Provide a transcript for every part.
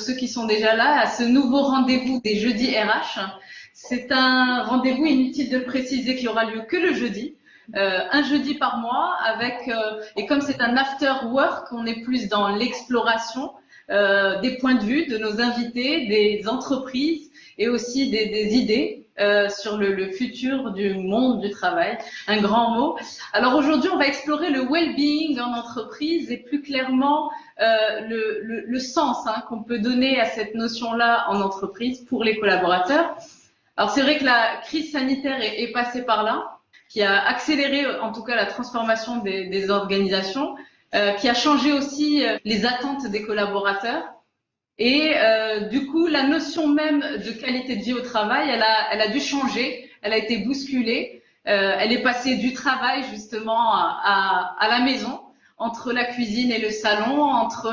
ceux qui sont déjà là, à ce nouveau rendez-vous des jeudis RH. C'est un rendez-vous, inutile de le préciser, qui aura lieu que le jeudi. Un jeudi par mois et comme c'est un after work, on est plus dans l'exploration des points de vue de nos invités, des entreprises et aussi des idées sur le futur du monde du travail. Un grand mot. Alors aujourd'hui, on va explorer le well-being en entreprise et plus clairement le sens qu'on peut donner à cette notion-là en entreprise pour les collaborateurs. Alors c'est vrai que la crise sanitaire est passée par là, qui a accéléré en tout cas la transformation des organisations, qui a changé aussi les attentes des collaborateurs. Et du coup, la notion même de qualité de vie au travail, elle a dû changer, elle a été bousculée. Elle est passée du travail justement à la maison, entre la cuisine et le salon, entre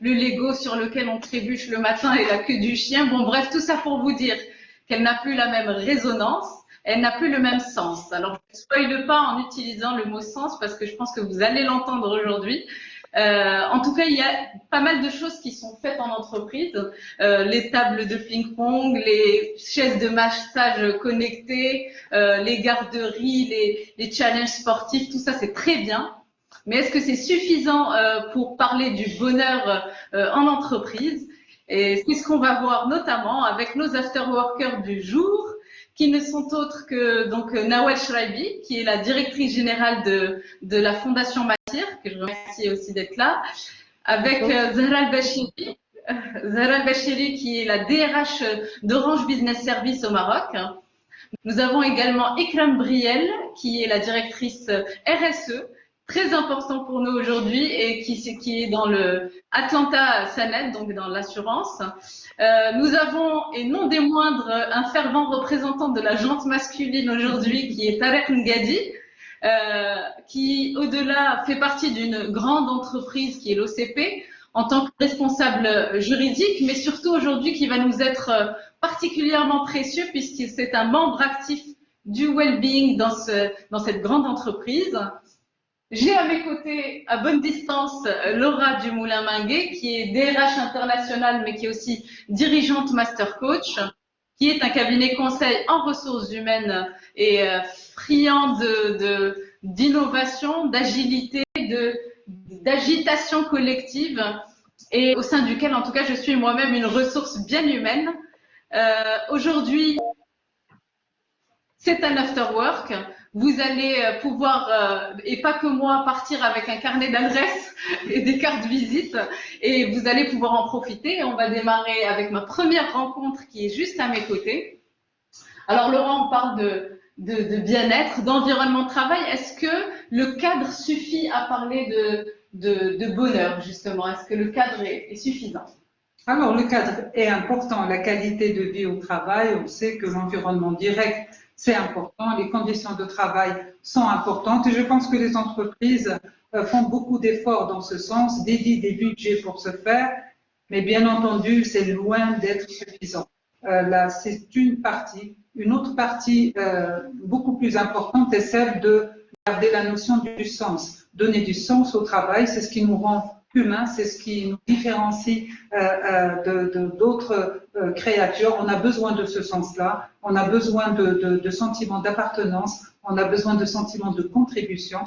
le Lego sur lequel on trébuche le matin et la queue du chien. Bon, bref, tout ça pour vous dire qu'elle n'a plus la même résonance, elle n'a plus le même sens. Alors, je ne spoile pas en utilisant le mot sens parce que je pense que vous allez l'entendre aujourd'hui. En tout cas, il y a pas mal de choses qui sont faites en entreprise. Les tables de ping-pong, les chaises de massage connectées, les garderies, les challenges sportifs, tout ça c'est très bien. Mais est-ce que c'est suffisant pour parler du bonheur en entreprise? Et c'est ce qu'on va voir notamment avec nos afterworkers du jour, qui ne sont autres que donc Nawal Shraibi, qui est la directrice générale de la Fondation Matir, que je remercie aussi d'être là, avec Zahra El-Bachiri, qui est la DRH d'Orange Business Service au Maroc. Nous avons également Ikram Briel, qui est la directrice RSE, très important pour nous aujourd'hui et qui est dans le Atlanta Sanet, donc dans l'assurance. Nous avons, et non des moindres, un fervent représentant de la jante masculine aujourd'hui, qui est Tarek Ngadi, qui au-delà fait partie d'une grande entreprise qui est l'OCP, en tant que responsable juridique, mais surtout aujourd'hui qui va nous être particulièrement précieux puisque c'est un membre actif du well-being dans cette grande entreprise. J'ai à mes côtés, à bonne distance, Laura Dumoulin-Minguet, qui est DRH internationale, mais qui est aussi dirigeante Master Coach, qui est un cabinet conseil en ressources humaines et friand d'innovation, d'agilité, d'agitation collective, et au sein duquel, en tout cas, je suis moi-même une ressource bien humaine. Aujourd'hui, c'est un after-work. Vous allez pouvoir, et pas que moi, partir avec un carnet d'adresses et des cartes visite, et vous allez pouvoir en profiter. On va démarrer avec ma première rencontre qui est juste à mes côtés. Alors Laurent, on parle de bien-être, d'environnement de travail. Est-ce que le cadre suffit à parler de bonheur, justement? Est-ce que le cadre est suffisant? Alors, le cadre est important. La qualité de vie au travail, on sait que l'environnement direct, c'est important. Les conditions de travail sont importantes. Et je pense que les entreprises font beaucoup d'efforts dans ce sens, dédient des budgets pour ce faire. Mais bien entendu, c'est loin d'être suffisant. Là, c'est une partie. Une autre partie beaucoup plus importante est celle de garder la notion du sens. Donner du sens au travail, c'est ce qui nous rend humains, c'est ce qui nous différencie d'autres créatures. On a besoin de ce sens-là, on a besoin de sentiments d'appartenance, on a besoin de sentiments de contribution.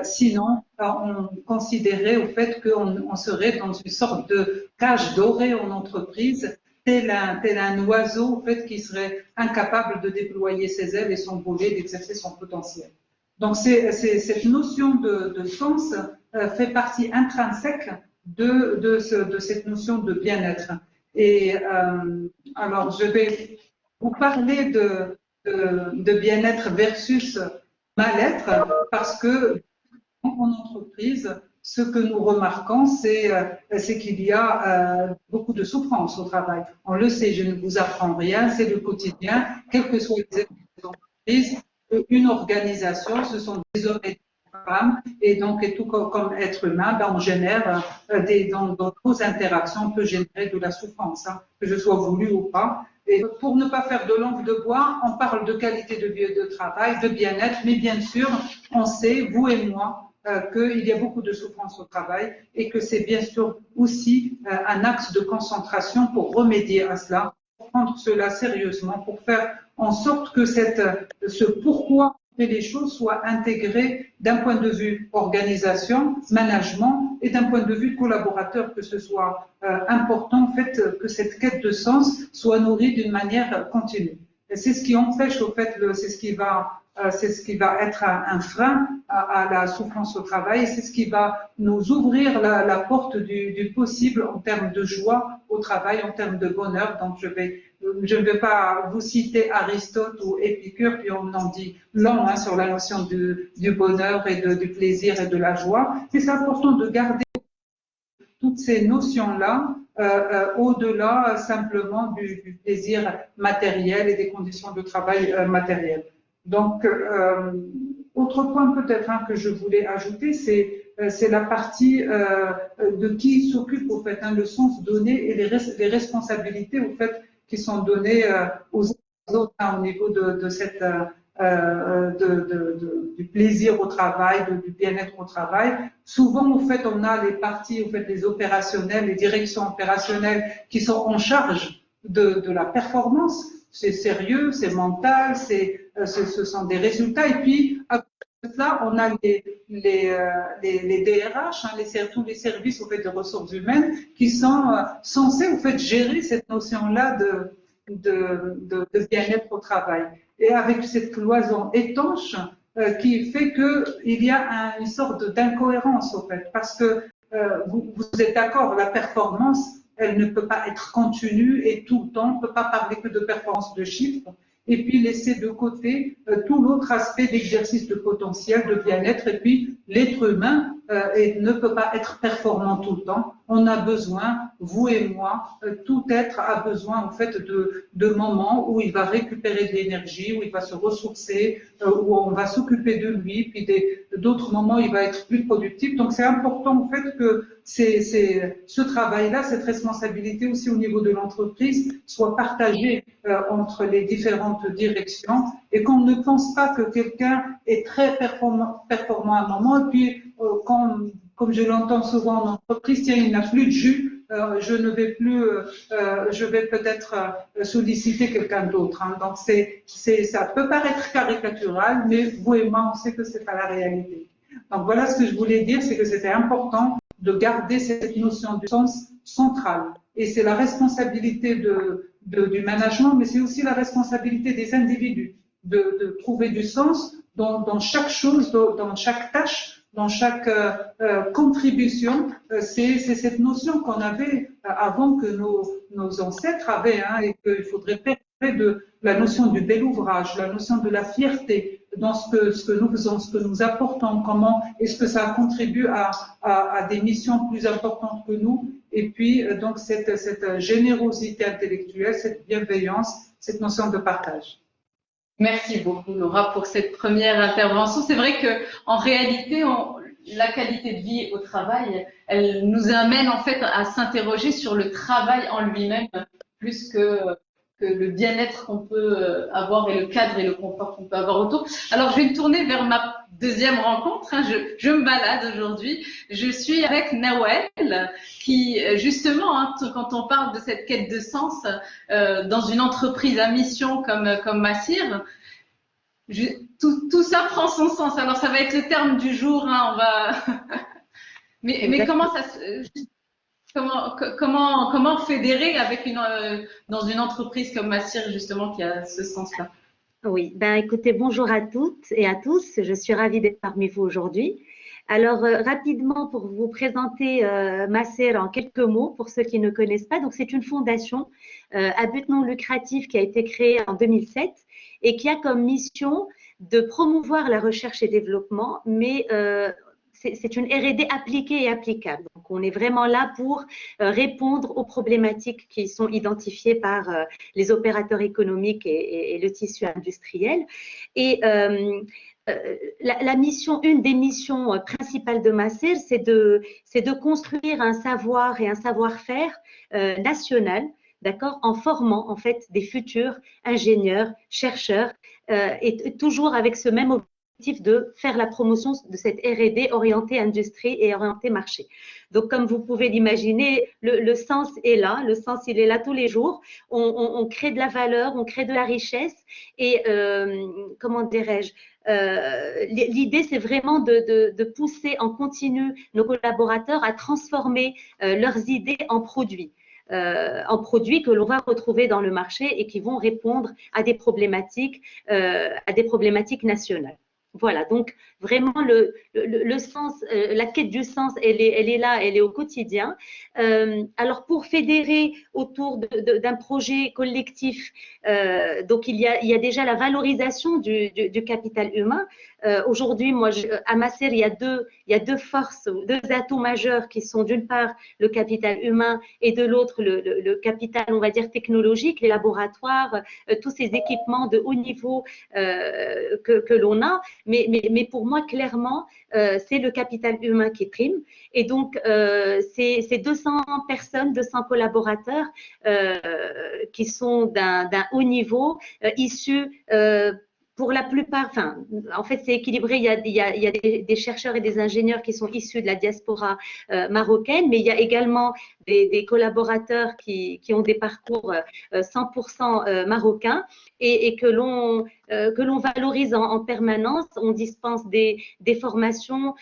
Sinon, on considérait au fait qu'on serait dans une sorte de cage dorée en entreprise, tel un oiseau au fait, qui serait incapable de déployer ses ailes et s'envoler, d'exercer son potentiel. Donc, cette notion de sens fait partie intrinsèque de cette notion de bien-être. Et alors, je vais vous parler de bien-être versus mal-être, parce que en entreprise, ce que nous remarquons, c'est qu'il y a beaucoup de souffrance au travail. On le sait, je ne vous apprends rien, c'est le quotidien, quelles que soient les entreprises. Une organisation, ce sont des hommes et des femmes, et donc, et tout comme être humain, ben, on génère dans nos interactions, on peut générer de la souffrance, que je sois voulu ou pas. Et pour ne pas faire de langue de bois, on parle de qualité de vie et de travail, de bien-être, mais bien sûr, on sait, vous et moi, qu'il y a beaucoup de souffrance au travail et que c'est bien sûr aussi un axe de concentration pour remédier à cela, pour prendre cela sérieusement, pour faire en sorte que ce pourquoi on fait les choses soit intégré d'un point de vue organisation, management et d'un point de vue collaborateur, que ce soit important en fait que cette quête de sens soit nourrie d'une manière continue. Et c'est ce qui empêche au fait, c'est ce qui va être un frein à la souffrance au travail, c'est ce qui va nous ouvrir la porte du possible en termes de joie au travail, en termes de bonheur. Donc je ne vais pas vous citer Aristote ou Épicure, puis on en dit long sur la notion du bonheur et du plaisir et de la joie. C'est important de garder toutes ces notions-là au-delà simplement du plaisir matériel et des conditions de travail matérielles. Donc, autre point peut-être que je voulais ajouter, c'est la partie de qui s'occupe au fait, le sens donné et les responsabilités au fait qui sont données aux autres au niveau de cette du plaisir au travail, du bien-être au travail. Souvent, au fait, on a les parties, au fait, les opérationnels, les directions opérationnelles qui sont en charge de la performance. C'est sérieux, c'est mental, ce sont des résultats. Et puis, après cela, on a les DRH, tous les services, au fait, de ressources humaines qui sont censés, au fait, gérer cette notion-là de bien-être au travail. Et avec cette cloison étanche qui fait qu'il y a une sorte d'incohérence au fait, parce que vous êtes d'accord, la performance, elle ne peut pas être continue et tout le temps, on ne peut pas parler que de performance de chiffres, et puis laisser de côté tout l'autre aspect d'exercice de potentiel, de bien-être, et puis l'être humain ne peut pas être performant tout le temps. On a besoin, vous et moi, tout être a besoin en fait de moments où il va récupérer de l'énergie, où il va se ressourcer, où on va s'occuper de lui, puis d'autres moments où il va être plus productif. Donc c'est important en fait que ce travail-là, cette responsabilité aussi au niveau de l'entreprise soit partagée entre les différentes directions et qu'on ne pense pas que quelqu'un est très performant à un moment et puis comme je l'entends souvent en entreprise, tiens, il n'a plus de jus, je ne vais plus, je vais peut-être solliciter quelqu'un d'autre. Donc ça peut paraître caricatural, mais vous et moi, on sait que c'est pas la réalité. Donc voilà ce que je voulais dire, c'est que c'était important de garder cette notion du sens central. Et c'est la responsabilité du management, mais c'est aussi la responsabilité des individus de trouver du sens dans chaque chose, dans chaque tâche, dans chaque contribution. C'est cette notion qu'on avait avant que nos ancêtres avaient, et qu'il faudrait préserver de la notion du bel ouvrage, la notion de la fierté dans ce que nous faisons, ce que nous apportons, comment est-ce que ça contribue à des missions plus importantes que nous, et puis donc cette générosité intellectuelle, cette bienveillance, cette notion de partage. Merci beaucoup, Laura, pour cette première intervention. C'est vrai que, en réalité, la qualité de vie au travail, elle nous amène en fait à s'interroger sur le travail en lui-même, plus que le bien-être qu'on peut avoir et le cadre et le confort qu'on peut avoir autour. Alors, je vais me tourner vers ma deuxième rencontre. Je me balade aujourd'hui. Je suis avec Nawel, qui justement, quand on parle de cette quête de sens dans une entreprise à mission comme Massir, tout ça prend son sens. Alors, ça va être le terme du jour. On va. mais comment ça se Comment fédérer avec dans une entreprise comme Massir, justement, qui a ce sens-là? Oui, écoutez, bonjour à toutes et à tous. Je suis ravie d'être parmi vous aujourd'hui. Alors, rapidement, pour vous présenter Massir en quelques mots, pour ceux qui ne connaissent pas. Donc, c'est une fondation à but non lucratif qui a été créée en 2007 et qui a comme mission de promouvoir la recherche et développement, mais c'est une R&D appliquée et applicable. Donc, on est vraiment là pour répondre aux problématiques qui sont identifiées par les opérateurs économiques et le tissu industriel. Et la mission, une des missions principales de Massir, c'est de construire un savoir et un savoir-faire national, d'accord, en formant en fait des futurs ingénieurs, chercheurs, et toujours avec ce même objectif l'objectif de faire la promotion de cette R&D orientée industrie et orientée marché. Donc, comme vous pouvez l'imaginer, le sens est là, le sens, il est là tous les jours. On crée de la valeur, on crée de la richesse et, comment dirais-je, l'idée, c'est vraiment de pousser en continu nos collaborateurs à transformer leurs idées en produits que l'on va retrouver dans le marché et qui vont répondre à des problématiques nationales. Voilà, donc vraiment le sens, la quête du sens, elle est là, elle est au quotidien. Alors pour fédérer autour d'un projet collectif, donc il y a déjà la valorisation du capital humain. Aujourd'hui, moi, à Masser, il y a deux forces, deux atouts majeurs qui sont d'une part le capital humain et de l'autre le capital, on va dire, technologique, les laboratoires, tous ces équipements de haut niveau que l'on a. Mais pour moi, clairement, c'est le capital humain qui prime. Et donc, c'est 200 personnes, 200 collaborateurs qui sont d'un haut niveau, issus pour la plupart, enfin, en fait, c'est équilibré. Il y a des chercheurs et des ingénieurs qui sont issus de la diaspora marocaine, mais il y a également des collaborateurs qui ont des parcours 100% marocains et que l'on valorise en permanence. On dispense des formations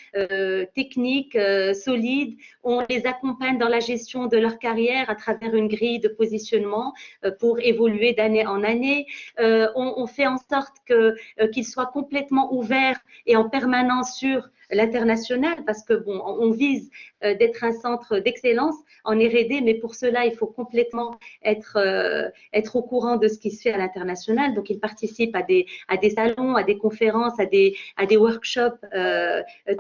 techniques solides. On les accompagne dans la gestion de leur carrière à travers une grille de positionnement pour évoluer d'année en année. On fait en sorte qu'ils soient complètement ouverts et en permanence sur l'international, parce que bon, on vise d'être un centre d'excellence en R&D, mais pour cela, il faut complètement être au courant de ce qui se fait à l'international. Donc, ils participent à des salons, à des conférences, à des workshops,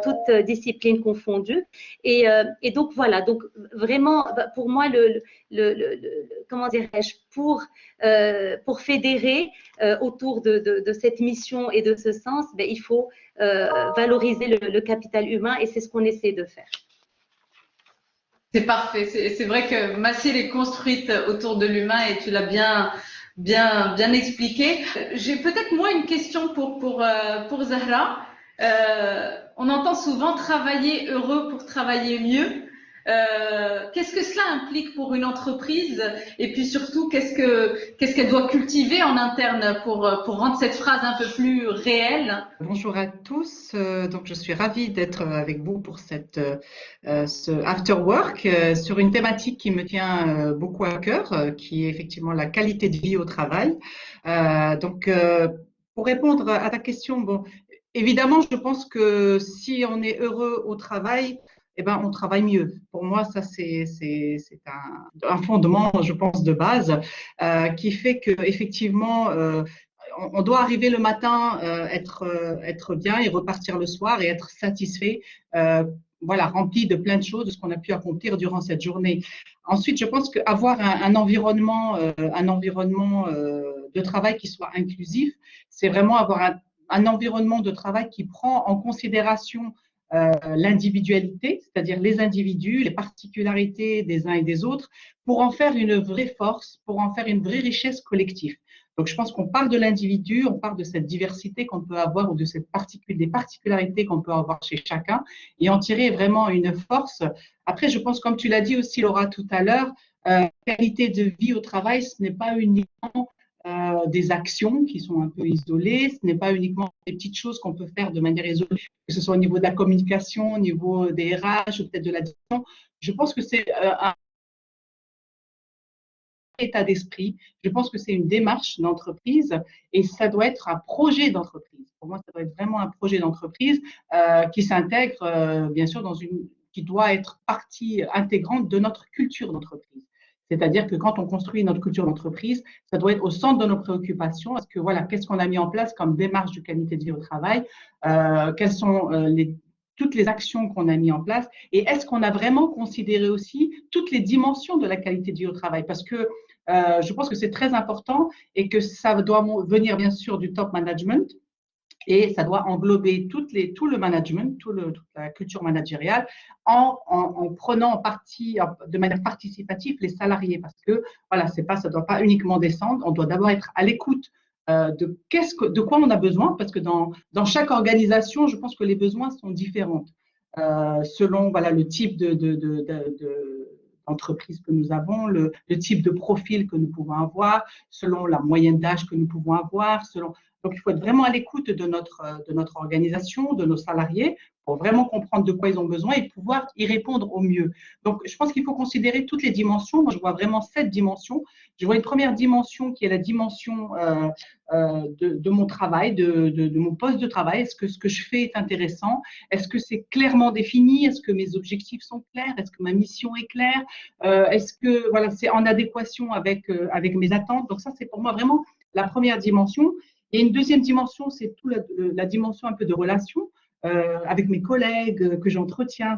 toutes disciplines confondues. Et donc, voilà. Donc, vraiment, pour moi, comment dirais-je, pour fédérer autour de cette mission et de ce sens, il faut valoriser le capital humain et c'est ce qu'on essaie de faire. C'est parfait. C'est vrai que Massir est construite autour de l'humain et tu l'as bien expliqué. J'ai peut-être moi une question pour Zahra. On entend souvent travailler heureux pour travailler mieux. Qu'est-ce que cela implique pour une entreprise et puis surtout qu'est-ce qu'elle doit cultiver en interne pour rendre cette phrase un peu plus réelle? Bonjour à tous, donc je suis ravie d'être avec vous pour ce after work sur une thématique qui me tient beaucoup à cœur, qui est effectivement la qualité de vie au travail. Donc pour répondre à ta question, bon, évidemment je pense que si on est heureux au travail, eh ben, on travaille mieux. Pour moi, ça, c'est un fondement, je pense, de base, qui fait qu'effectivement, on doit arriver le matin, être bien et repartir le soir et être satisfait, voilà, rempli de plein de choses, de ce qu'on a pu accomplir durant cette journée. Ensuite, je pense qu'avoir un environnement de travail qui soit inclusif, c'est vraiment avoir un environnement de travail qui prend en considération l'individualité, c'est-à-dire les individus, les particularités des uns et des autres, pour en faire une vraie force, pour en faire une vraie richesse collective. Donc, je pense qu'on parle de l'individu, on parle de cette diversité qu'on peut avoir ou de des particularités qu'on peut avoir chez chacun et en tirer vraiment une force. Après, je pense, comme tu l'as dit aussi, Laura, tout à l'heure, qualité de vie au travail, ce n'est pas uniquement des actions qui sont un peu isolées, ce n'est pas uniquement des petites choses qu'on peut faire de manière isolée, que ce soit au niveau de la communication, au niveau des RH ou peut-être de la direction. Je pense que c'est un état d'esprit, je pense que c'est une démarche d'entreprise et ça doit être un projet d'entreprise. Pour moi, ça doit être vraiment un projet d'entreprise qui s'intègre, bien sûr, qui doit être partie intégrante de notre culture d'entreprise. C'est-à-dire que quand on construit notre culture d'entreprise, ça doit être au centre de nos préoccupations. Parce que voilà, qu'est-ce qu'on a mis en place comme démarche de qualité de vie au travail? Quelles sont toutes les actions qu'on a mis en place? Et est-ce qu'on a vraiment considéré aussi toutes les dimensions de la qualité de vie au travail? Parce que je pense que c'est très important et que ça doit venir bien sûr du top management. Et ça doit englober tout le management, toute la culture managériale, en prenant en partie, de manière participative, les salariés. Parce que voilà, ça ne doit pas uniquement descendre. On doit d'abord être à l'écoute de quoi on a besoin, parce que dans chaque organisation, je pense que les besoins sont différents selon voilà, le type d'entreprise que nous avons, le type de profil que nous pouvons avoir, selon la moyenne d'âge que nous pouvons avoir. Donc, il faut être vraiment à l'écoute de notre organisation, de nos salariés, pour vraiment comprendre de quoi ils ont besoin et pouvoir y répondre au mieux. Donc, je pense qu'il faut considérer toutes les dimensions. Moi, je vois vraiment 7 dimensions. Je vois une première dimension qui est la dimension de mon travail, de mon poste de travail. Est-ce que ce que je fais est intéressant? Est-ce que c'est clairement défini? Est-ce que mes objectifs sont clairs? Est-ce que ma mission est claire? Est-ce que voilà, c'est en adéquation avec mes attentes? Donc ça, c'est pour moi vraiment la première dimension. Et une deuxième dimension, c'est toute la dimension un peu de relation avec mes collègues que j'entretiens.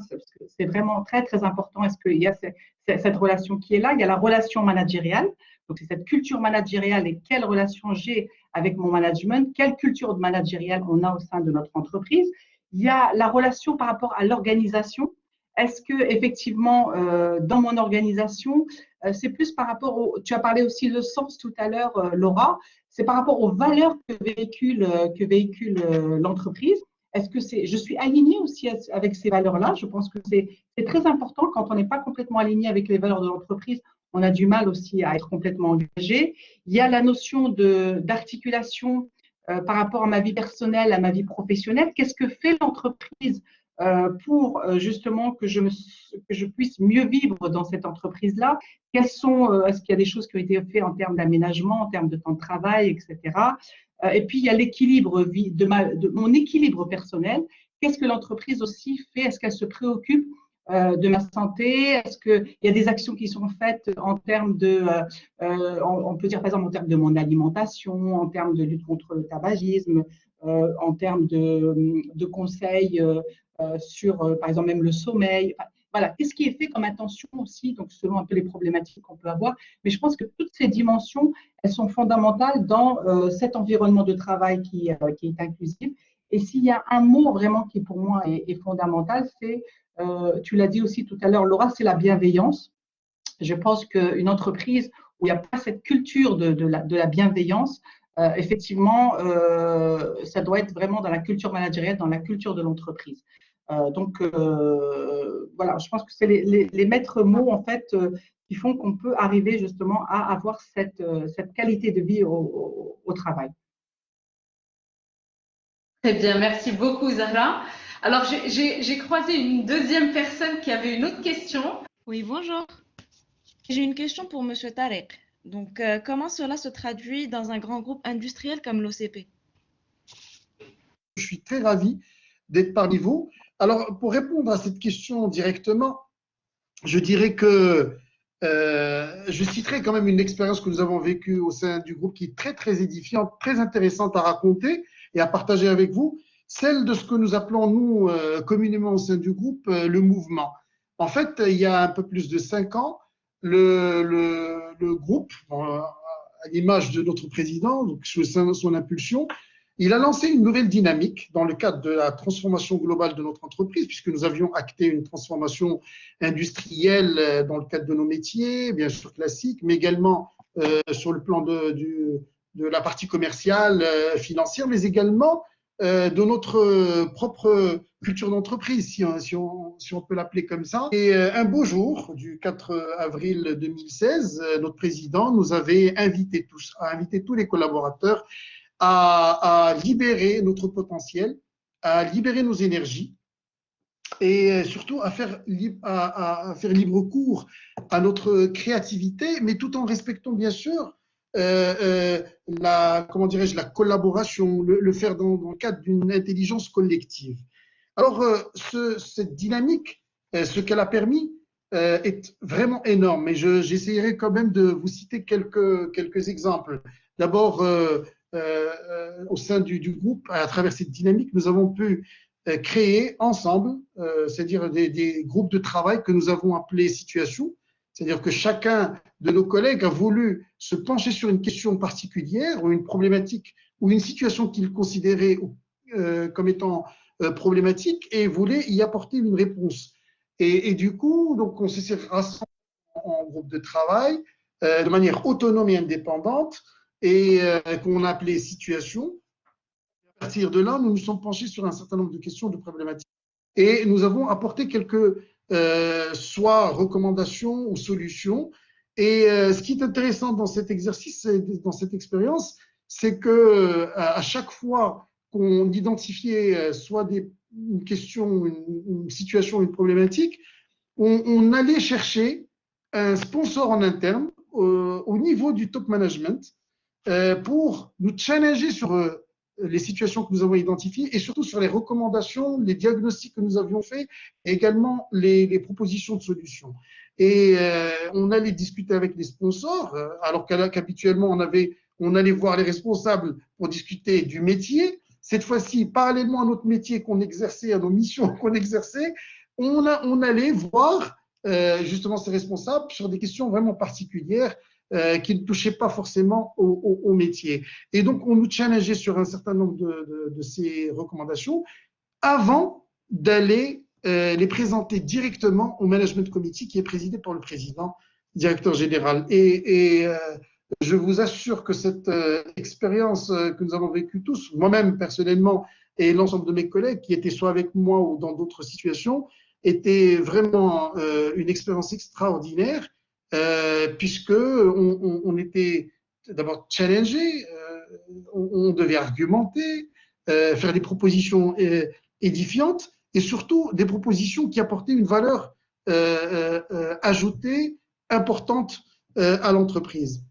C'est vraiment très, très important. Est-ce qu'il y a cette relation qui est là? Il y a la relation managériale. Donc, c'est cette culture managériale et quelle relation j'ai avec mon management, quelle culture managériale on a au sein de notre entreprise. Il y a la relation par rapport à l'organisation. Est-ce que effectivement, dans mon organisation, c'est plus par rapport tu as parlé aussi de sens tout à l'heure, Laura, c'est par rapport aux valeurs que véhicule l'entreprise. Est-ce que je suis alignée aussi avec ces valeurs-là? Je pense que c'est très important. Quand on n'est pas complètement aligné avec les valeurs de l'entreprise, on a du mal aussi à être complètement engagé. Il y a la notion d'articulation par rapport à ma vie personnelle, à ma vie professionnelle. Qu'est-ce que fait l'entreprise pour justement que je puisse mieux vivre dans cette entreprise-là? Est-ce qu'il y a des choses qui ont été faites en termes d'aménagement, en termes de temps de travail, etc. Et puis, il y a l'équilibre de mon équilibre personnel. Qu'est-ce que l'entreprise aussi fait? Est-ce qu'elle se préoccupe de ma santé? Est-ce qu'il y a des actions qui sont faites en termes on peut dire par exemple en termes de mon alimentation, en termes de lutte contre le tabagisme, en termes de conseils sur, par exemple, même le sommeil. Voilà, qu'est-ce qui est fait comme attention aussi, donc selon un peu les problématiques qu'on peut avoir. Mais je pense que toutes ces dimensions, elles sont fondamentales dans cet environnement de travail qui est inclusif. Et s'il y a un mot vraiment qui pour moi est fondamental, c'est, tu l'as dit aussi tout à l'heure, Laura, c'est la bienveillance. Je pense qu'une entreprise où il n'y a pas cette culture de la bienveillance, effectivement, ça doit être vraiment dans la culture managériale, dans la culture de l'entreprise. Donc, voilà, je pense que c'est les maîtres mots, en fait, qui font qu'on peut arriver justement à avoir cette qualité de vie au travail. Très bien, merci beaucoup, Zahra. Alors, j'ai croisé une deuxième personne qui avait une autre question. Oui, bonjour. J'ai une question pour Monsieur Tarek. Donc, comment cela se traduit dans un grand groupe industriel comme l'OCP? Je suis très ravi d'être parmi vous. Alors, pour répondre à cette question directement, je dirais que je citerai quand même une expérience que nous avons vécue au sein du groupe qui est très, très édifiante, très intéressante à raconter et à partager avec vous, celle de ce que nous appelons, nous, communément au sein du groupe, le mouvement. En fait, il y a un peu plus de 5 ans, le groupe, à l'image de notre président, donc sous son impulsion, il a lancé une nouvelle dynamique dans le cadre de la transformation globale de notre entreprise, puisque nous avions acté une transformation industrielle dans le cadre de nos métiers, bien sûr classiques, mais également sur le plan de la partie commerciale, financière, mais également de notre propre culture d'entreprise, si on peut l'appeler comme ça. Et un beau jour, du 4 avril 2016, notre président nous avait invités tous les collaborateurs à libérer notre potentiel, à libérer nos énergies et surtout à faire libre cours à notre créativité, mais tout en respectant bien sûr la collaboration, le faire dans le cadre d'une intelligence collective. Alors, cette dynamique, ce qu'elle a permis est vraiment énorme, mais j'essaierai quand même de vous citer quelques exemples. D'abord, au sein du groupe, à travers cette dynamique, nous avons pu créer ensemble, c'est-à-dire des groupes de travail que nous avons appelés situations, c'est-à-dire que chacun de nos collègues a voulu se pencher sur une question particulière ou une problématique ou une situation qu'il considérait comme étant problématique et voulait y apporter une réponse. Et du coup, donc, on s'est rassemblés en groupe de travail de manière autonome et indépendante et qu'on a appelé situation. À partir de là, nous nous sommes penchés sur un certain nombre de questions, de problématiques, et nous avons apporté quelques soit recommandations ou solutions. Et ce qui est intéressant dans cet exercice, dans cette expérience, c'est que à chaque fois qu'on identifiait soit une question, une situation, une problématique, on allait chercher un sponsor en interne au niveau du top management pour nous challenger sur les situations que nous avons identifiées et surtout sur les recommandations, les diagnostics que nous avions faits et également les propositions de solutions. Et on allait discuter avec les sponsors, alors qu'habituellement on allait voir les responsables pour discuter du métier. Cette fois-ci, parallèlement à notre métier qu'on exerçait, à nos missions qu'on exerçait, on allait voir justement ces responsables sur des questions vraiment particulières qui ne touchaient pas forcément au métier. Et donc, on nous challengeait sur un certain nombre de ces recommandations avant d'aller les présenter directement au Management Committee qui est présidé par le président, directeur général. Et je vous assure que cette expérience que nous avons vécue tous, moi-même personnellement et l'ensemble de mes collègues qui étaient soit avec moi ou dans d'autres situations, était vraiment une expérience extraordinaire puisque on était d'abord challengé, on devait argumenter, faire des propositions édifiantes et surtout des propositions qui apportaient une valeur ajoutée importante à l'entreprise.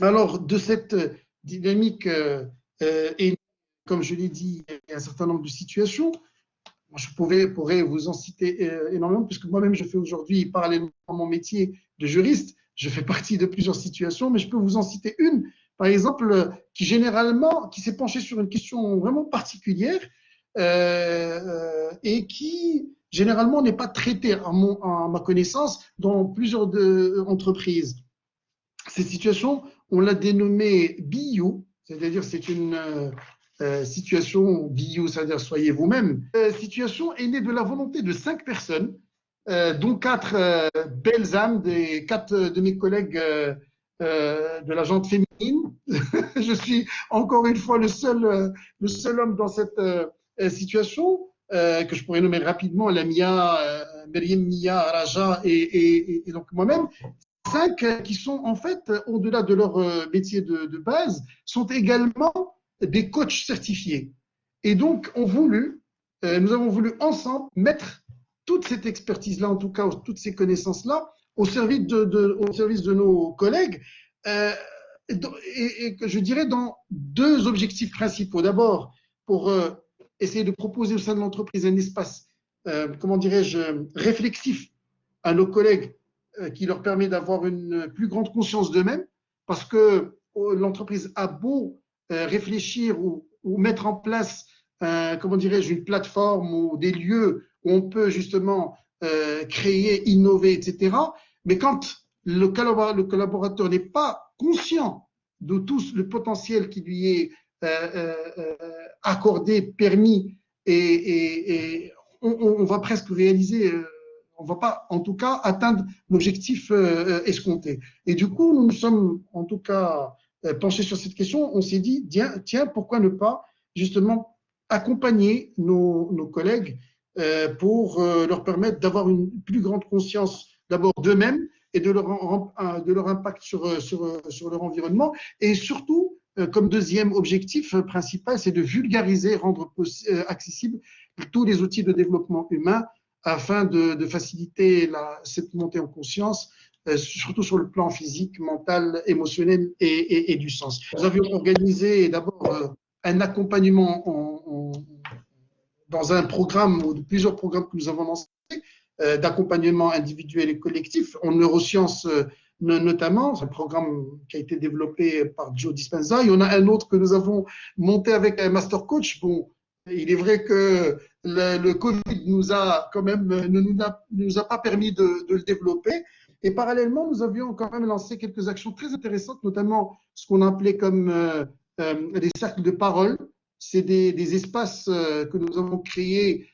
Alors, de cette dynamique, et comme je l'ai dit, il y a un certain nombre de situations. Je pourrais vous en citer énormément, puisque moi-même, je fais aujourd'hui, parallèlement à mon métier de juriste, je fais partie de plusieurs situations, mais je peux vous en citer une, par exemple, qui s'est penchée sur une question vraiment particulière et qui, généralement, n'est pas traitée, à ma connaissance, dans plusieurs entreprises. Cette situation, on l'a dénommée BIO, c'est-à-dire c'est une situation BIO, c'est-à-dire soyez vous-même. Situation est née de la volonté de 5 personnes, dont 4 belles âmes, 4 de mes collègues de la gente féminine. Je suis encore une fois le seul homme dans cette situation, que je pourrais nommer rapidement Lamia, Meriem Mia, Raja et donc moi-même. 5 qui sont en fait, au-delà de leur métier de base, sont également des coachs certifiés. Et donc, nous avons voulu ensemble mettre toute cette expertise-là, en tout cas, toutes ces connaissances-là, au service de nos collègues, et que je dirais dans 2 objectifs principaux. D'abord, pour essayer de proposer au sein de l'entreprise un espace, comment dirais-je, réflexif à nos collègues, qui leur permet d'avoir une plus grande conscience d'eux-mêmes, parce que l'entreprise a beau réfléchir ou mettre en place, comment dirais-je, une plateforme ou des lieux où on peut justement créer, innover, etc. Mais quand le collaborateur n'est pas conscient de tout le potentiel qui lui est accordé, permis, et on va presque réaliser, on ne va pas en tout cas atteindre l'objectif escompté. Et du coup, nous nous sommes en tout cas penchés sur cette question. On s'est dit, tiens, pourquoi ne pas justement accompagner nos collègues pour leur permettre d'avoir une plus grande conscience d'abord d'eux-mêmes et de leur impact sur leur environnement. Et surtout, comme deuxième objectif principal, c'est de vulgariser, rendre accessible tous les outils de développement humain afin de faciliter cette montée en conscience, surtout sur le plan physique, mental, émotionnel et du sens. Nous avions organisé d'abord un accompagnement dans un programme ou plusieurs programmes que nous avons lancés, d'accompagnement individuel et collectif en neurosciences notamment. C'est un programme qui a été développé par Joe Dispenza. Il y en a un autre que nous avons monté avec un master coach. Bon, il est vrai que le Covid ne nous a pas permis de le développer. Et parallèlement, nous avions quand même lancé quelques actions très intéressantes, notamment ce qu'on appelait comme des cercles de parole. C'est des espaces que nous avons créés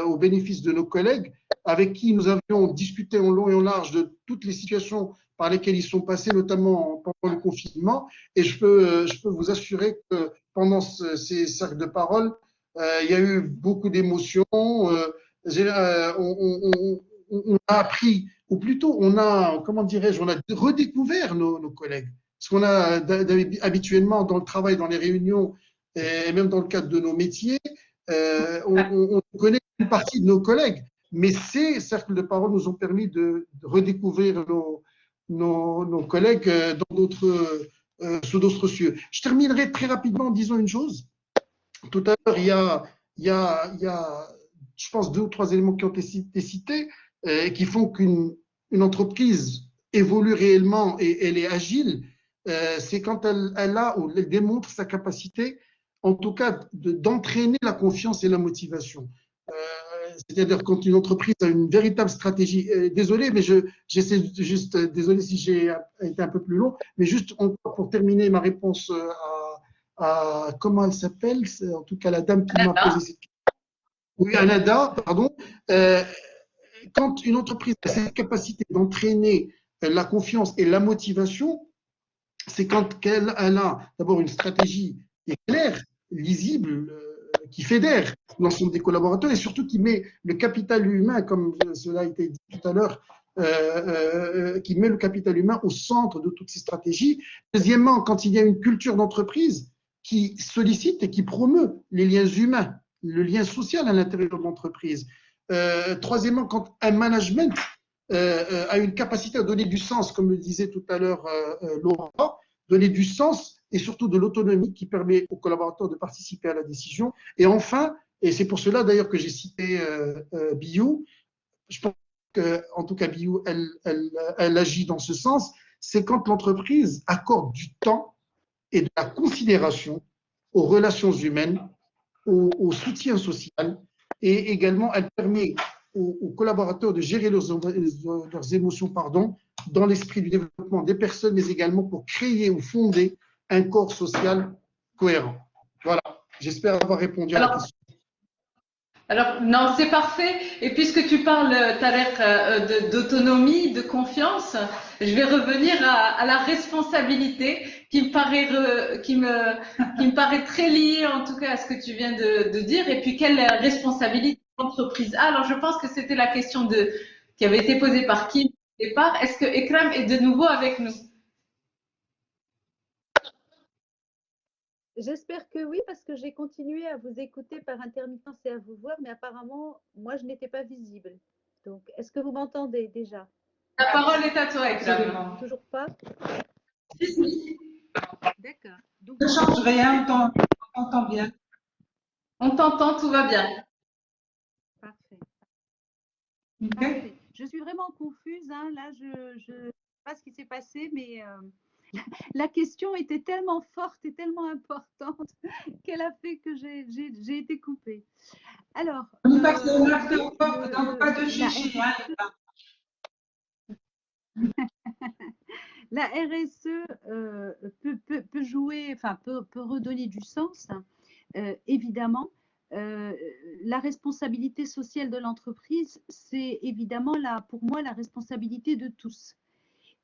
au bénéfice de nos collègues, avec qui nous avions discuté en long et en large de toutes les situations par lesquels ils sont passés, notamment pendant le confinement. Et je peux vous assurer que pendant ces cercles de parole, il y a eu beaucoup d'émotions. On a appris, ou plutôt, on a, comment dirais-je, on a redécouvert nos collègues. Parce qu'on a habituellement dans le travail, dans les réunions, et même dans le cadre de nos métiers, on connaît une partie de nos collègues. Mais ces cercles de parole nous ont permis de redécouvrir nos collègues sous d'autres cieux. Je terminerai très rapidement en disant une chose. Tout à l'heure, il y a, je pense, 2 ou 3 éléments qui ont été cités qui font qu'une entreprise évolue réellement et elle est agile. C'est quand elle a ou elle démontre sa capacité, en tout cas, d'entraîner la confiance et la motivation. C'est-à-dire quand une entreprise a une véritable stratégie. Désolé, mais j'essaie juste, désolé si j'ai été un peu plus long, mais juste pour terminer ma réponse comment elle s'appelle, en tout cas la dame qui m'a posé cette question. Oui, Anada, pardon. Quand une entreprise a cette capacité d'entraîner la confiance et la motivation, c'est quand elle a d'abord une stratégie qui est claire, lisible, qui fédère l'ensemble des collaborateurs et surtout qui met le capital humain, comme cela a été dit tout à l'heure, qui met le capital humain au centre de toutes ces stratégies. Deuxièmement, quand il y a une culture d'entreprise qui sollicite et qui promeut les liens humains, le lien social à l'intérieur de l'entreprise. Troisièmement, quand un management a une capacité à donner du sens, comme le disait tout à l'heure Laura, donner du sens et surtout de l'autonomie qui permet aux collaborateurs de participer à la décision. Et enfin, et c'est pour cela d'ailleurs que j'ai cité BU, je pense qu'en tout cas BU, elle agit dans ce sens, c'est quand l'entreprise accorde du temps et de la considération aux relations humaines, au soutien social, et également elle permet aux collaborateurs de gérer leurs émotions dans l'esprit du développement des personnes, mais également pour créer ou fonder un corps social cohérent. Voilà, j'espère avoir répondu à la question. Alors, non, c'est parfait. Et puisque tu parles, Tarek, d'autonomie, de confiance, je vais revenir à la responsabilité qui me paraît très liée, en tout cas, à ce que tu viens de dire. Et puis, quelle responsabilité l'entreprise a? Alors, je pense que c'était la question qui avait été posée par Kim au départ. Est-ce que Ekram est de nouveau avec nous? J'espère que oui, parce que j'ai continué à vous écouter par intermittence et à vous voir, mais apparemment, moi, je n'étais pas visible. Donc, est-ce que vous m'entendez déjà? La parole est à toi, Ekram. Absolument. Toujours pas? Si, si. D'accord. Donc, Ne change rien, on t'entend bien. On t'entend, tout va bien. parfait. Ok. Parfait. Je suis vraiment confuse, hein. Là, je ne sais pas ce qui s'est passé, mais la question était tellement forte et tellement importante qu'elle a fait que j'ai été coupée. Alors, On passe au after-work, donc pas de chichi. La RSE peut jouer, enfin peut redonner du sens, évidemment. La responsabilité sociale de l'entreprise, c'est évidemment pour moi la responsabilité de tous.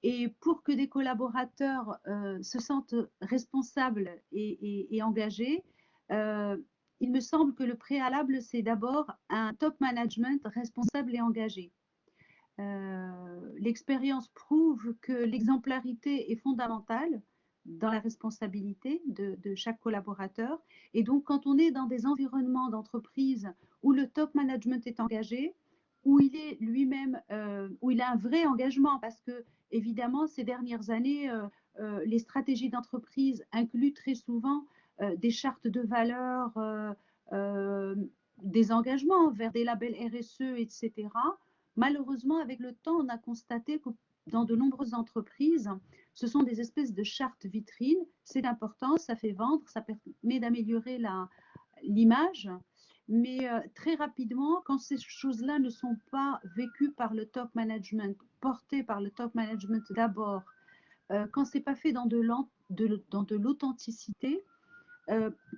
Et pour que des collaborateurs se sentent responsables et engagés, il me semble que le préalable, c'est d'abord un top management responsable et engagé. L'expérience prouve que l'exemplarité est fondamentale dans la responsabilité de chaque collaborateur. Et donc, quand on est dans des environnements d'entreprise où le top management est engagé, où il est lui-même, où il a un vrai engagement, parce que évidemment, ces dernières années, les stratégies d'entreprise incluent très souvent des chartes de valeurs, des engagements vers des labels RSE, etc. Malheureusement, avec le temps, on a constaté que dans de nombreuses entreprises, ce sont des espèces de chartes vitrines. C'est important, ça fait vendre, ça permet d'améliorer l'image. Mais très rapidement, quand ces choses-là ne sont pas vécues par le top management, portées par le top management d'abord, quand c'est pas fait dans de l'authenticité,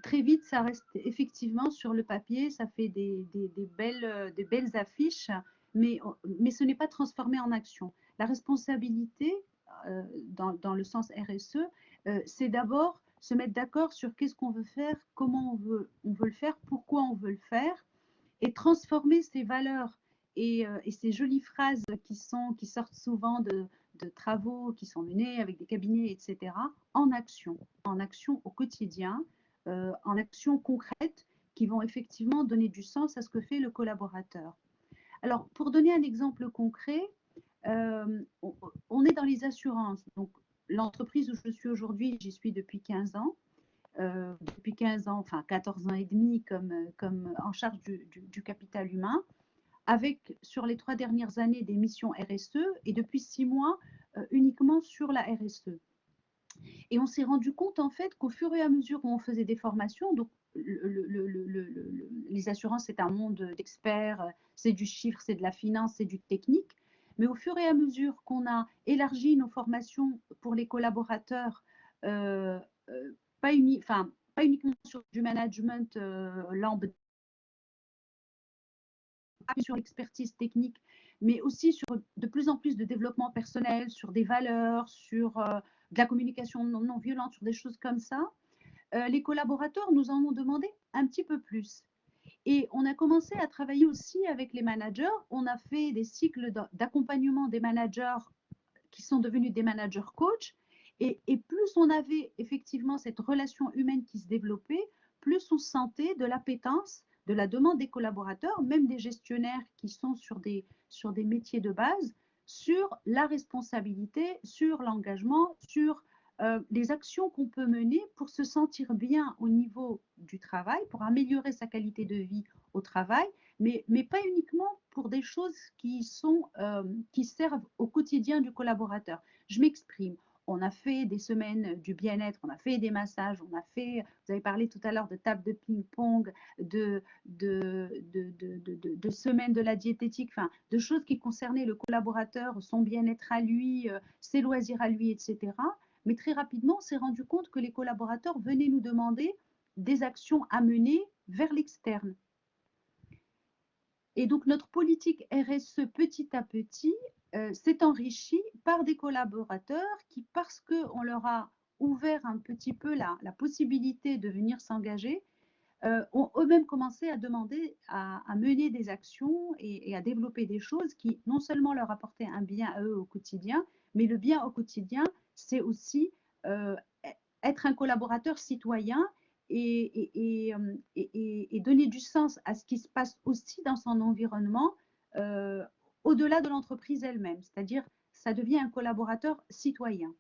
très vite, ça reste effectivement sur le papier, ça fait des belles affiches, mais ce n'est pas transformé en action. La responsabilité, dans le sens RSE, c'est d'abord se mettre d'accord sur qu'est-ce qu'on veut faire, comment on veut le faire, pourquoi on veut le faire, et transformer ces valeurs et ces jolies phrases qui sortent souvent de travaux qui sont menés avec des cabinets, etc., en action au quotidien, en action concrète qui vont effectivement donner du sens à ce que fait le collaborateur. Alors, pour donner un exemple concret, on est dans les assurances. Donc, l'entreprise où je suis aujourd'hui, j'y suis depuis 15 ans. Depuis 15 ans, enfin 14 ans et demi comme en charge du capital humain, avec sur les 3 dernières années des missions RSE et depuis 6 mois uniquement sur la RSE. Et on s'est rendu compte en fait qu'au fur et à mesure où on faisait des formations, donc les assurances c'est un monde d'experts, c'est du chiffre, c'est de la finance, c'est du technique, mais au fur et à mesure qu'on a élargi nos formations pour les collaborateurs, pas uniquement sur du management lambda, sur l'expertise technique, mais aussi sur de plus en plus de développement personnel, sur des valeurs, sur de la communication non violente, sur des choses comme ça. Les collaborateurs nous en ont demandé un petit peu plus. Et on a commencé à travailler aussi avec les managers. On a fait des cycles d'accompagnement des managers qui sont devenus des managers coach. Et plus on avait effectivement cette relation humaine qui se développait, plus on sentait de l'appétence, de la demande des collaborateurs, même des gestionnaires qui sont sur des métiers de base, sur la responsabilité, sur l'engagement, sur les actions qu'on peut mener pour se sentir bien au niveau du travail, pour améliorer sa qualité de vie au travail, mais pas uniquement pour des choses qui servent au quotidien du collaborateur. Je m'exprime. On a fait des semaines du bien-être, on a fait des massages, vous avez parlé tout à l'heure de table de ping-pong, de semaines de la diététique, enfin, de choses qui concernaient le collaborateur, son bien-être à lui, ses loisirs à lui, etc. Mais très rapidement, on s'est rendu compte que les collaborateurs venaient nous demander des actions à mener vers l'externe. Et donc, notre politique RSE, petit à petit, s'est enrichie par des collaborateurs qui, parce qu'on leur a ouvert un petit peu la possibilité de venir s'engager, ont eux-mêmes commencé à demander à mener des actions et à développer des choses qui non seulement leur apportaient un bien à eux au quotidien, mais le bien au quotidien, c'est aussi être un collaborateur citoyen et donner du sens à ce qui se passe aussi dans son environnement au-delà de l'entreprise elle-même. C'est-à-dire, ça devient un collaborateur citoyen.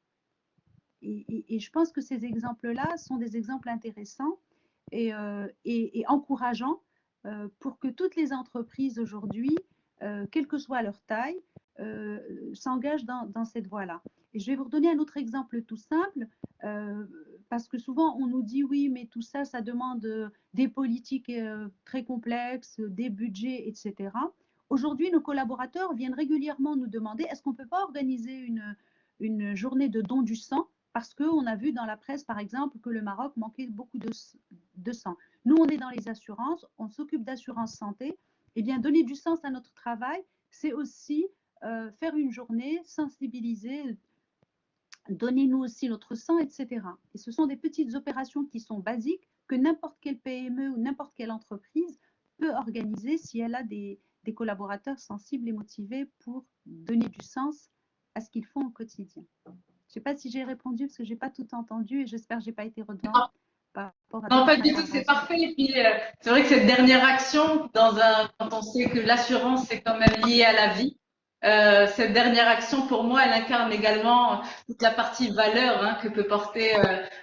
Et je pense que ces exemples-là sont des exemples intéressants et encourageants pour que toutes les entreprises aujourd'hui, quelle que soit leur taille, s'engagent dans cette voie-là. Et je vais vous redonner un autre exemple tout simple, parce que souvent on nous dit oui, mais tout ça, ça demande des politiques très complexes, des budgets, etc. Aujourd'hui, nos collaborateurs viennent régulièrement nous demander est-ce qu'on ne peut pas organiser une journée de don du sang parce qu'on a vu dans la presse, par exemple, que le Maroc manquait beaucoup de sang. Nous, on est dans les assurances, on s'occupe d'assurance santé. Eh bien, donner du sens à notre travail, c'est aussi faire une journée, sensibiliser, donnez-nous aussi notre sang, etc. Et ce sont des petites opérations qui sont basiques que n'importe quelle PME ou n'importe quelle entreprise peut organiser si elle a des collaborateurs sensibles et motivés pour donner du sens à ce qu'ils font au quotidien. Je ne sais pas si j'ai répondu parce que je n'ai pas tout entendu et j'espère que je n'ai pas été redondante. Non, pas du tout, c'est parfait. Et puis, c'est vrai que cette dernière action, quand on sait que l'assurance est quand même liée à la vie, cette dernière action, pour moi, elle incarne également toute la partie valeur que peut porter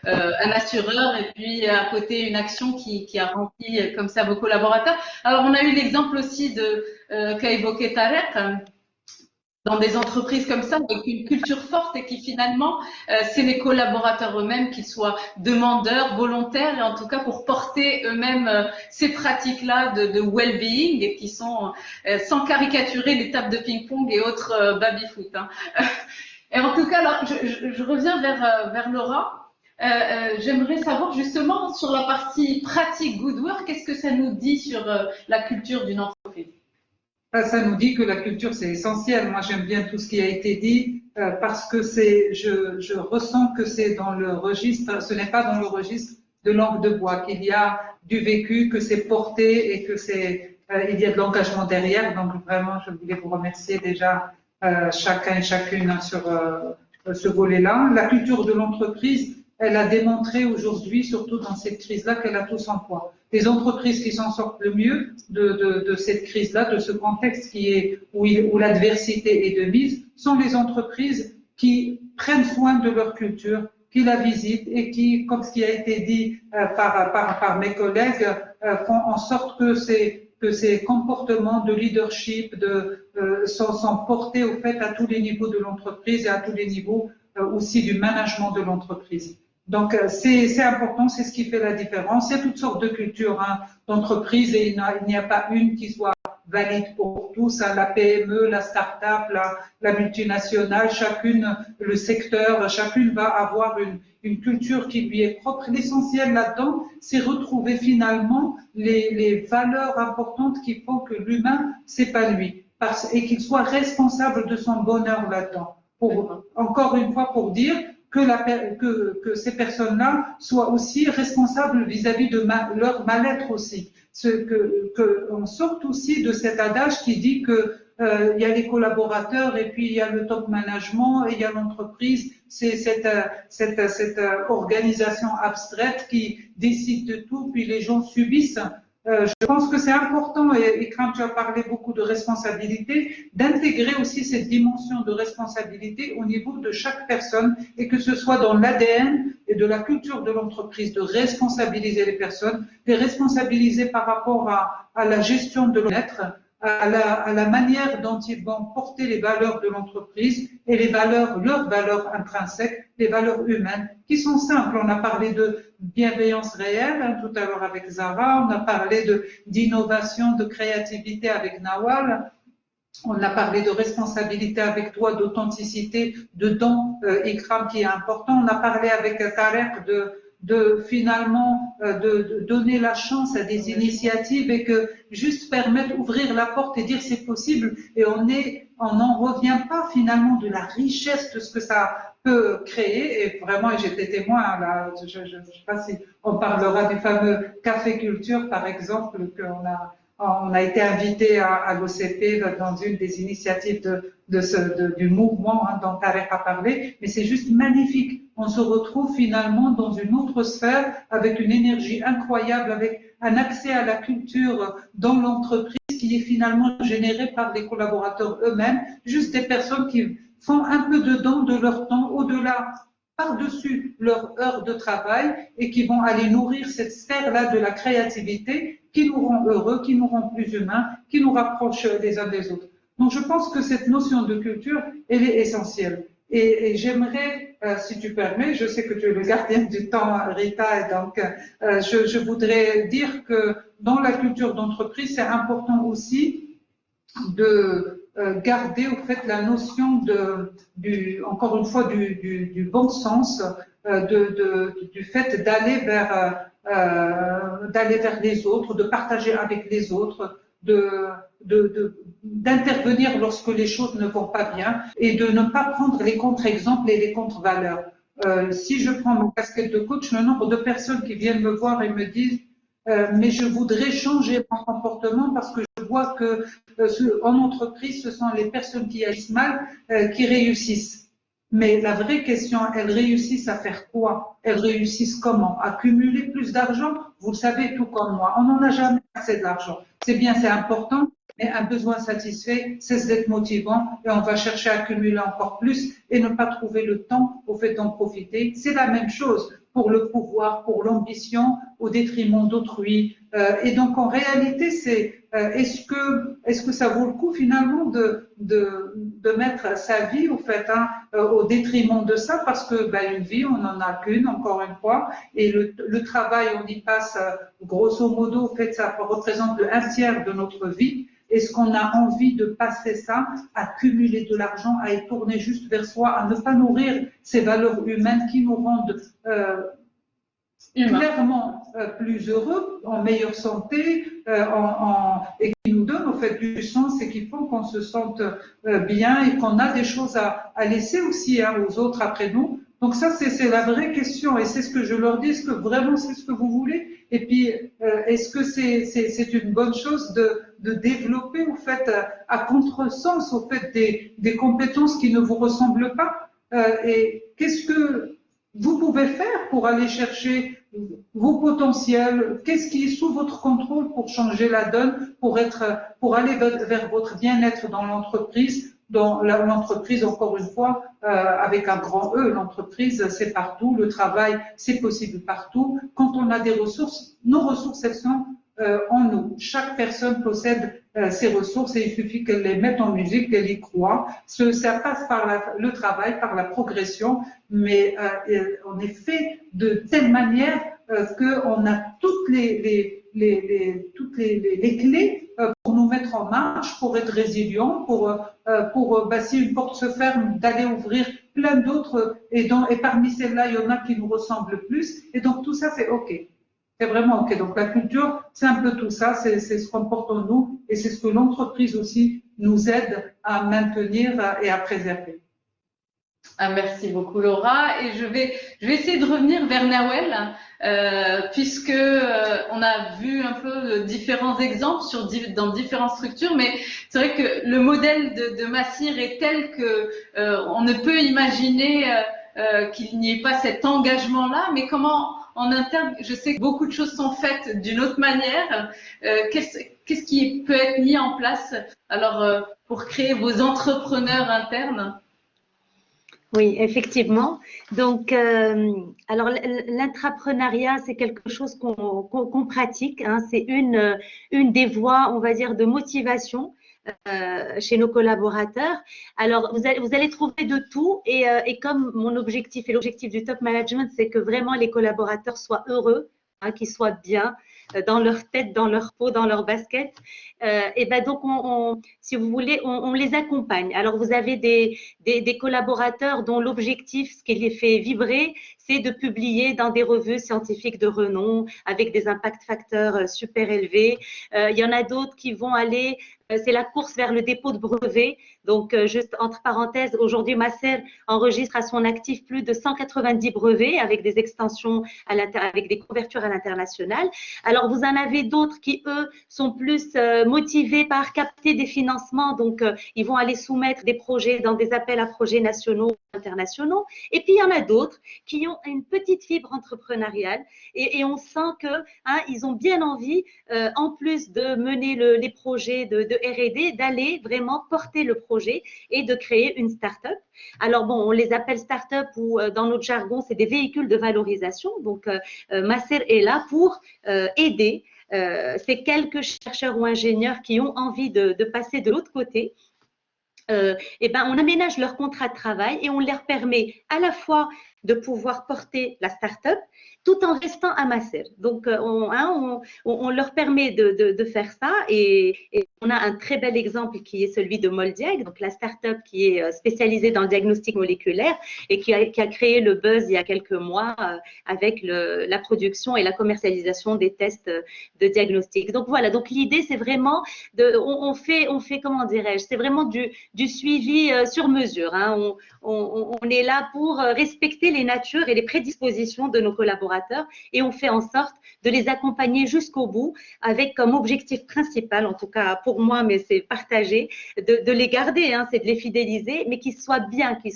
un assureur et puis à côté une action qui a rempli comme ça vos collaborateurs. Alors, on a eu l'exemple aussi qu'a évoqué Tarek, dans des entreprises comme ça, avec une culture forte et qui finalement, c'est les collaborateurs eux-mêmes, qu'ils soient demandeurs, volontaires, et en tout cas pour porter eux-mêmes ces pratiques-là de well-being et qui sont, sans caricaturer les tables de ping-pong et autres baby-foot. Et en tout cas, alors, je reviens vers Laura. J'aimerais savoir justement sur la partie pratique good work, qu'est-ce que ça nous dit sur la culture d'une entreprise? Ça nous dit que la culture, c'est essentiel. Moi, j'aime bien tout ce qui a été dit parce que je ressens que c'est dans le registre, ce n'est pas dans le registre de langue de bois, qu'il y a du vécu, que c'est porté et que il y a de l'engagement derrière. Donc, vraiment, je voulais vous remercier déjà chacun et chacune sur ce volet-là. La culture de l'entreprise, elle a démontré aujourd'hui, surtout dans cette crise-là, qu'elle a tout son poids. Les entreprises qui s'en sortent le mieux de cette crise-là, de ce contexte où l'adversité est de mise, sont les entreprises qui prennent soin de leur culture, qui la visitent et qui, comme ce qui a été dit par mes collègues, font en sorte que ces comportements de leadership sont portés au fait à tous les niveaux de l'entreprise et à tous les niveaux aussi du management de l'entreprise. Donc, c'est important, c'est ce qui fait la différence. Il y a toutes sortes de cultures d'entreprise et il n'y a pas une qui soit valide pour tous. La PME, la start-up, la multinationale, chacune, le secteur, chacune va avoir une culture qui lui est propre. L'essentiel là-dedans, c'est retrouver finalement les valeurs importantes qui font que l'humain s'épanouit et qu'il soit responsable de son bonheur là-dedans. Encore une fois, pour dire que ces personnes-là soient aussi responsables vis-à-vis de leur mal-être aussi. On sorte aussi de cet adage qui dit que il y a les collaborateurs et puis il y a le top management et il y a l'entreprise. C'est cette organisation abstraite qui décide de tout, puis les gens subissent. Je pense que c'est important, et quand tu as parlé beaucoup de responsabilité, d'intégrer aussi cette dimension de responsabilité au niveau de chaque personne et que ce soit dans l'ADN et de la culture de l'entreprise, de responsabiliser les personnes, les responsabiliser par rapport à la gestion de l'être, à la manière dont ils vont porter les valeurs de l'entreprise et leurs valeurs intrinsèques, les valeurs humaines, qui sont simples. On a parlé de bienveillance réelle tout à l'heure avec Zara, on a parlé d'innovation, de créativité avec Nawal, on a parlé de responsabilité avec toi, d'authenticité, de don, Ikram qui est important, on a parlé avec Tarek finalement de donner la chance à des initiatives et que juste permettre, ouvrir la porte et dire c'est possible et on n'en revient pas finalement de la richesse de ce que ça peut créer et vraiment j'étais témoin là, je ne sais pas si on parlera du fameux café culture par exemple on a été invité à l'OCP dans une des initiatives du mouvement dont Tarek a parlé, mais c'est juste magnifique. On se retrouve finalement dans une autre sphère avec une énergie incroyable, avec un accès à la culture dans l'entreprise qui est finalement généré par les collaborateurs eux-mêmes, juste des personnes qui font un peu de don de leur temps au-delà, par-dessus leur heure de travail et qui vont aller nourrir cette sphère-là de la créativité qui nous rend heureux, qui nous rend plus humains, qui nous rapproche les uns des autres. Donc je pense que cette notion de culture, elle est essentielle. Et j'aimerais, si tu permets, je sais que tu es le gardien du temps, Rita, et donc je voudrais dire que dans la culture d'entreprise, c'est important aussi de garder au fait la notion encore une fois du bon sens, du fait d'aller vers les autres, de partager avec les autres, d'intervenir lorsque les choses ne vont pas bien et de ne pas prendre les contre-exemples et les contre-valeurs. Si je prends mon casquette de coach, le nombre de personnes qui viennent me voir et me disent mais je voudrais changer mon comportement parce que je vois que en entreprise, ce sont les personnes qui agissent mal qui réussissent. Mais la vraie question, elles réussissent à faire quoi? Elles réussissent comment? Accumuler plus d'argent? Vous le savez tout comme moi, on n'en a jamais assez d'argent. C'est bien, c'est important, mais un besoin satisfait cesse d'être motivant et on va chercher à accumuler encore plus et ne pas trouver le temps au fait d'en profiter. C'est la même chose pour le pouvoir, pour l'ambition, au détriment d'autrui. Et donc en réalité, c'est est-ce que ça vaut le coup finalement de mettre sa vie au fait au détriment de ça parce que une vie on n'en a qu'une encore une fois et le travail on y passe grosso modo au fait ça représente le 1/3 de notre vie. Est-ce qu'on a envie de passer ça, à cumuler de l'argent, à y tourner juste vers soi, à ne pas nourrir ces valeurs humaines qui nous rendent clairement plus heureux, en meilleure santé, et qui nous donnent au fait du sens et qui font qu'on se sente bien et qu'on a des choses à laisser aussi aux autres après nous. Donc ça, c'est la vraie question et c'est ce que je leur dis, est-ce que vraiment c'est ce que vous voulez? Et puis, est-ce que c'est une bonne chose de développer au fait à contresens au fait des compétences qui ne vous ressemblent pas? Et qu'est-ce que vous pouvez faire pour aller chercher vos potentiels? Qu'est-ce qui est sous votre contrôle pour changer la donne, pour aller vers votre bien-être dans l'entreprise? Dans l'entreprise, encore une fois, avec un grand E, l'entreprise, c'est partout, le travail, c'est possible partout. Quand on a des ressources, nos ressources, elles sont en nous. Chaque personne possède ses ressources et il suffit qu'elle les mette en musique, qu'elle y croit. Ça passe par le travail, par la progression, mais on est fait de telle manière qu'on a toutes les clés pour nous mettre en marche, pour être résilient, si une porte se ferme, d'aller ouvrir plein d'autres, et parmi celles-là, il y en a qui nous ressemblent plus, et donc tout ça, c'est OK. C'est vraiment OK. Donc la culture, c'est un peu tout ça, c'est ce qu'on porte en nous, et c'est ce que l'entreprise aussi nous aide à maintenir et à préserver. Merci beaucoup Laura, et je vais essayer de revenir vers Nawel puisque on a vu un peu différents exemples dans différentes structures, mais c'est vrai que le modèle de Massir est tel que on ne peut imaginer qu'il n'y ait pas cet engagement-là, mais comment en interne, je sais que beaucoup de choses sont faites d'une autre manière. Qu'est-ce qui peut être mis en place alors pour créer vos entrepreneurs internes? Oui, effectivement. Donc, alors l'intrapreneuriat, c'est quelque chose qu'on pratique. Hein. C'est une des voies, on va dire, de motivation chez nos collaborateurs. Alors, vous allez trouver de tout. Et comme mon objectif et l'objectif du top management, c'est que vraiment les collaborateurs soient heureux, hein, qu'ils soient bien dans leur tête, dans leur peau, dans leur basket. Et ben donc, si vous voulez, on les accompagne. Alors, vous avez des collaborateurs dont l'objectif, ce qui les fait vibrer, c'est de publier dans des revues scientifiques de renom avec des impact facteurs super élevés. Il y en a d'autres qui vont aller, c'est la course vers le dépôt de brevets. Donc, juste entre parenthèses, aujourd'hui, Massir enregistre à son actif plus de 190 brevets avec des extensions avec des couvertures à l'international. Alors, vous en avez d'autres qui, eux, sont plus motivés par capter des financements. Donc, ils vont aller soumettre des projets dans des appels à projets nationaux, internationaux. Et puis, il y en a d'autres qui ont une petite fibre entrepreneuriale et on sent que ils ont bien envie, en plus de mener les projets de R&D, d'aller vraiment porter le projet et de créer une start-up. Alors bon, on les appelle start-up ou dans notre jargon, c'est des véhicules de valorisation. Donc, Massir est là pour aider ces quelques chercheurs ou ingénieurs qui ont envie de passer de l'autre côté. On aménage leur contrat de travail et on leur permet à la fois de pouvoir porter la start-up tout en restant à Massir. Donc, on leur permet de faire ça et on a un très bel exemple qui est celui de Moldiag, donc la start-up qui est spécialisée dans le diagnostic moléculaire et qui a créé le buzz il y a quelques mois avec la production et la commercialisation des tests de diagnostic. Donc, voilà, donc l'idée, c'est vraiment, on fait comment dirais-je, c'est vraiment du suivi sur mesure. Hein. On est là pour respecter les natures et les prédispositions de nos collaborateurs et on fait en sorte de les accompagner jusqu'au bout avec comme objectif principal, en tout cas pour moi, mais c'est partagé, de les garder, hein, c'est de les fidéliser, mais qu'ils soient bien, qu'ils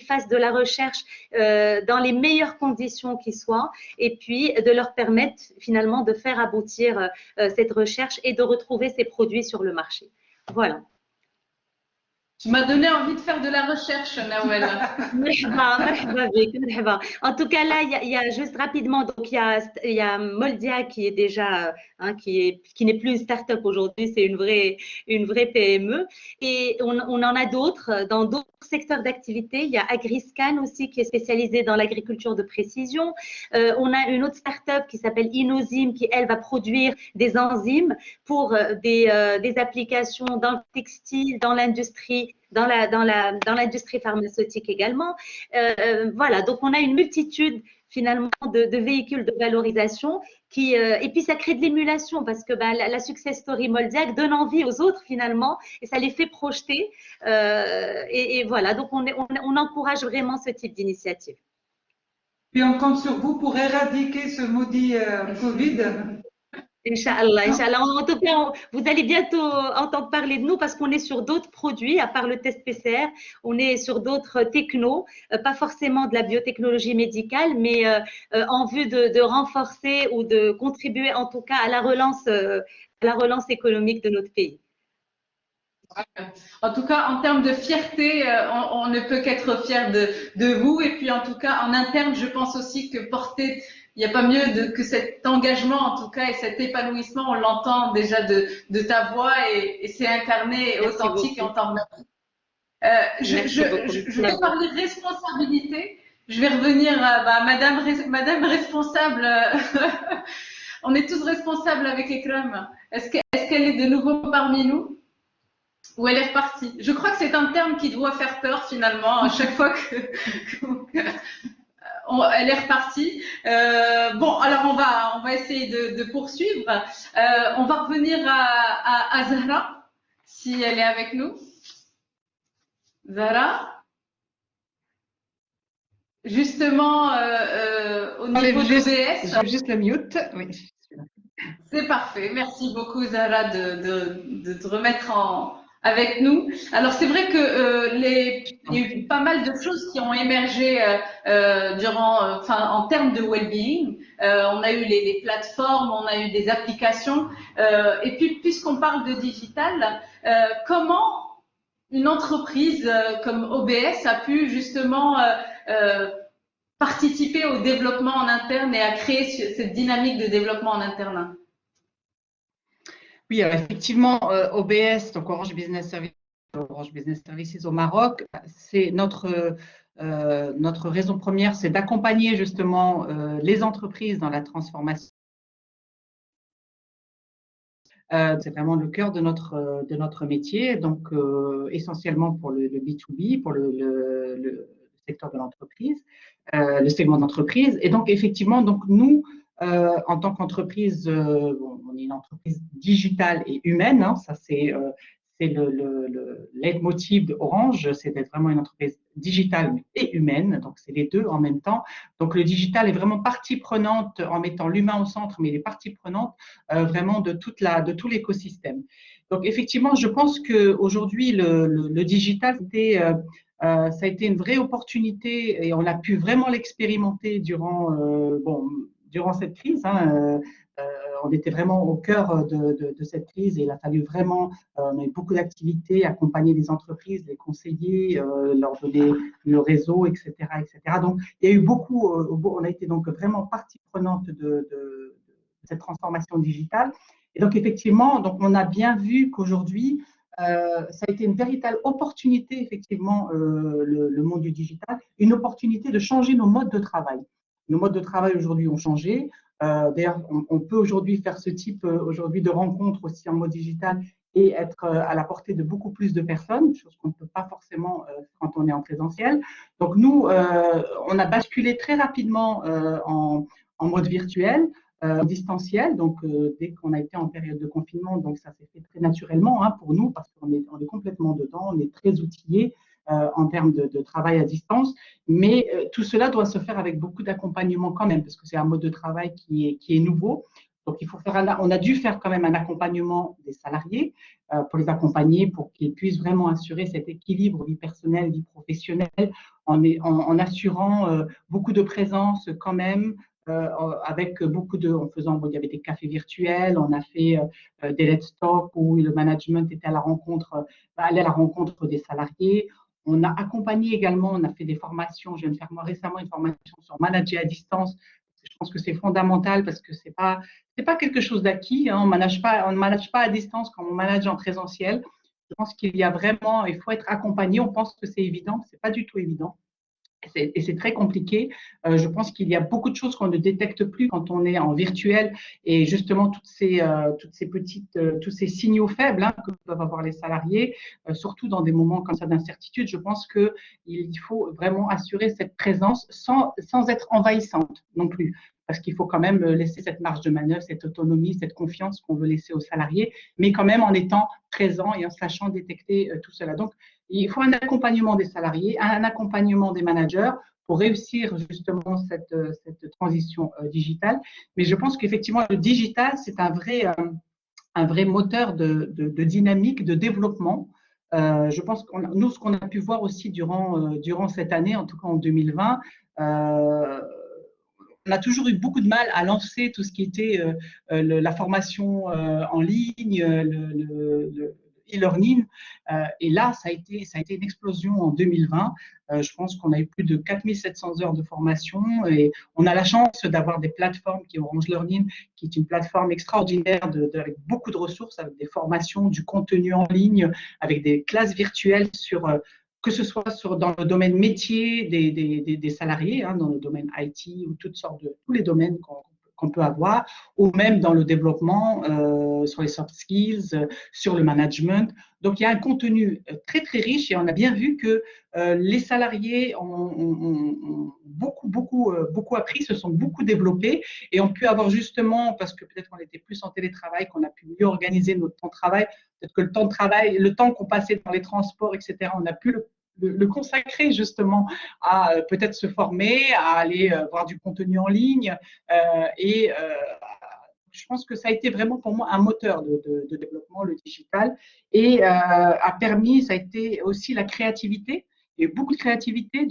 fassent de la recherche dans les meilleures conditions qui soient et puis de leur permettre finalement de faire aboutir cette recherche et de retrouver ces produits sur le marché. Voilà. Tu m'as donné envie de faire de la recherche, Nawel. En tout cas, là, il y a juste rapidement, donc il y a Moldia qui est déjà, qui n'est plus une start-up aujourd'hui, c'est une vraie PME. Et on en a d'autres dans d'autres secteurs d'activité. Il y a Agriscan aussi qui est spécialisée dans l'agriculture de précision. On a une autre start-up qui s'appelle Inozyme qui, elle, va produire des enzymes pour des applications dans le textile, dans l'industrie, dans l'industrie pharmaceutique également. Voilà, donc on a une multitude finalement de véhicules de valorisation et puis ça crée de l'émulation parce que la success story Moldiac donne envie aux autres finalement et ça les fait projeter et voilà, donc on encourage vraiment ce type d'initiative. Puis on compte sur vous pour éradiquer ce maudit Covid. Inch'Allah, Inch'Allah. En tout cas, vous allez bientôt entendre parler de nous parce qu'on est sur d'autres produits, à part le test PCR, on est sur d'autres technos, pas forcément de la biotechnologie médicale, mais en vue de renforcer ou de contribuer en tout cas à la relance économique de notre pays. En tout cas, en termes de fierté, on ne peut qu'être fier de vous. Et puis, en tout cas, en interne, je pense aussi que porter, il n'y a pas mieux que cet engagement, en tout cas, et cet épanouissement, on l'entend déjà de ta voix et c'est incarné et authentique. Et on t'en remercie. Je vais parler responsabilité. Je vais revenir à Madame responsable. On est tous responsables avec Ekram. Est-ce qu'elle est de nouveau parmi nous? Ou elle est repartie. Je crois que c'est un terme qui doit faire peur finalement à chaque fois elle est repartie. Bon, alors on va essayer de poursuivre. On va revenir à Zahra, si elle est avec nous. Zahra, justement au niveau de l'OBS. Juste le mute, oui. C'est parfait. Merci beaucoup Zahra de te remettre avec nous. Alors c'est vrai que il y a eu pas mal de choses qui ont émergé en termes de well-being. On a eu les plateformes, on a eu des applications. Et puis puisqu'on parle de digital, comment une entreprise comme OBS a pu justement participer au développement en interne et à créer cette dynamique de développement en interne? Oui, alors effectivement, OBS, donc Orange Business Services au Maroc, c'est notre raison première, c'est d'accompagner justement les entreprises dans la transformation. C'est vraiment le cœur de notre métier, donc essentiellement pour le B2B, pour le secteur de l'entreprise, le segment d'entreprise. Et donc effectivement, donc nous, en tant qu'entreprise, on est une entreprise digitale et humaine, hein, ça c'est le leitmotiv d'Orange, c'est d'être vraiment une entreprise digitale et humaine, donc c'est les deux en même temps. Donc le digital est vraiment partie prenante en mettant l'humain au centre, mais il est partie prenante vraiment de tout l'écosystème. Donc effectivement, je pense qu'aujourd'hui, le digital, ça a été une vraie opportunité et on a pu vraiment l'expérimenter durant cette crise. Hein, on était vraiment au cœur de cette crise et il a fallu vraiment, on a eu beaucoup d'activités, accompagner les entreprises, les conseiller, leur donner le réseau, etc., etc. Donc, il y a eu beaucoup, on a été donc vraiment partie prenante de cette transformation digitale. Et donc, effectivement, donc on a bien vu qu'aujourd'hui, ça a été une véritable opportunité, effectivement, le monde du digital, une opportunité de changer nos modes de travail. Nos modes de travail aujourd'hui ont changé. D'ailleurs, on peut aujourd'hui faire ce type aujourd'hui de rencontres aussi en mode digital et être à la portée de beaucoup plus de personnes, chose qu'on ne peut pas forcément quand on est en présentiel. Donc nous, on a basculé très rapidement en mode virtuel, distanciel. Donc dès qu'on a été en période de confinement, donc ça s'est fait très naturellement hein, pour nous parce qu'on est complètement dedans, on est très outillés. En termes de travail à distance, mais tout cela doit se faire avec beaucoup d'accompagnement quand même, parce que c'est un mode de travail qui est nouveau. Donc, on a dû faire quand même un accompagnement des salariés pour les accompagner, pour qu'ils puissent vraiment assurer cet équilibre vie personnelle, vie professionnelle, en assurant beaucoup de présence quand même, avec il y avait des cafés virtuels, on a fait des let's talk où le management était allait à la rencontre des salariés. On a accompagné également, on a fait des formations. Je viens de faire moi récemment une formation sur manager à distance. Je pense que c'est fondamental parce que c'est pas quelque chose d'acquis. Hein. On ne manage pas à distance quand on manage en présentiel. Je pense qu'il faut être accompagné. On pense que c'est évident, c'est pas du tout évident. Et c'est très compliqué. Je pense qu'il y a beaucoup de choses qu'on ne détecte plus quand on est en virtuel et justement tous ces signaux faibles que peuvent avoir les salariés, surtout dans des moments comme ça d'incertitude. Je pense qu'il faut vraiment assurer cette présence sans être envahissante non plus. Parce qu'il faut quand même laisser cette marge de manœuvre, cette autonomie, cette confiance qu'on veut laisser aux salariés, mais quand même en étant présent et en sachant détecter tout cela. Donc, il faut un accompagnement des salariés, un accompagnement des managers pour réussir justement cette transition digitale. Mais je pense qu'effectivement, le digital, c'est un vrai moteur de dynamique, de développement. Je pense que nous, ce qu'on a pu voir aussi durant cette année, en tout cas en 2020, on a toujours eu beaucoup de mal à lancer tout ce qui était la formation en ligne, le e-learning. Et là, ça a été une explosion en 2020. Je pense qu'on a eu plus de 4700 heures de formation et on a la chance d'avoir des plateformes qui Orange Learning, qui est une plateforme extraordinaire avec beaucoup de ressources, avec des formations, du contenu en ligne, avec des classes virtuelles que ce soit dans le domaine métier des salariés, dans le domaine IT ou tous les domaines qu'on peut avoir, ou même dans le développement, sur les soft skills, sur le management. Donc, il y a un contenu très, très riche et on a bien vu que les salariés ont beaucoup appris, se sont beaucoup développés et ont pu avoir justement, parce que peut-être qu'on était plus en télétravail, qu'on a pu mieux organiser notre temps de travail, peut-être que le temps de travail, le temps qu'on passait dans les transports, etc., on a pu le consacrer justement à peut-être se former, à aller voir du contenu en ligne. Je pense que ça a été vraiment pour moi un moteur de développement, le digital, et ça a été aussi la créativité. Et beaucoup de créativité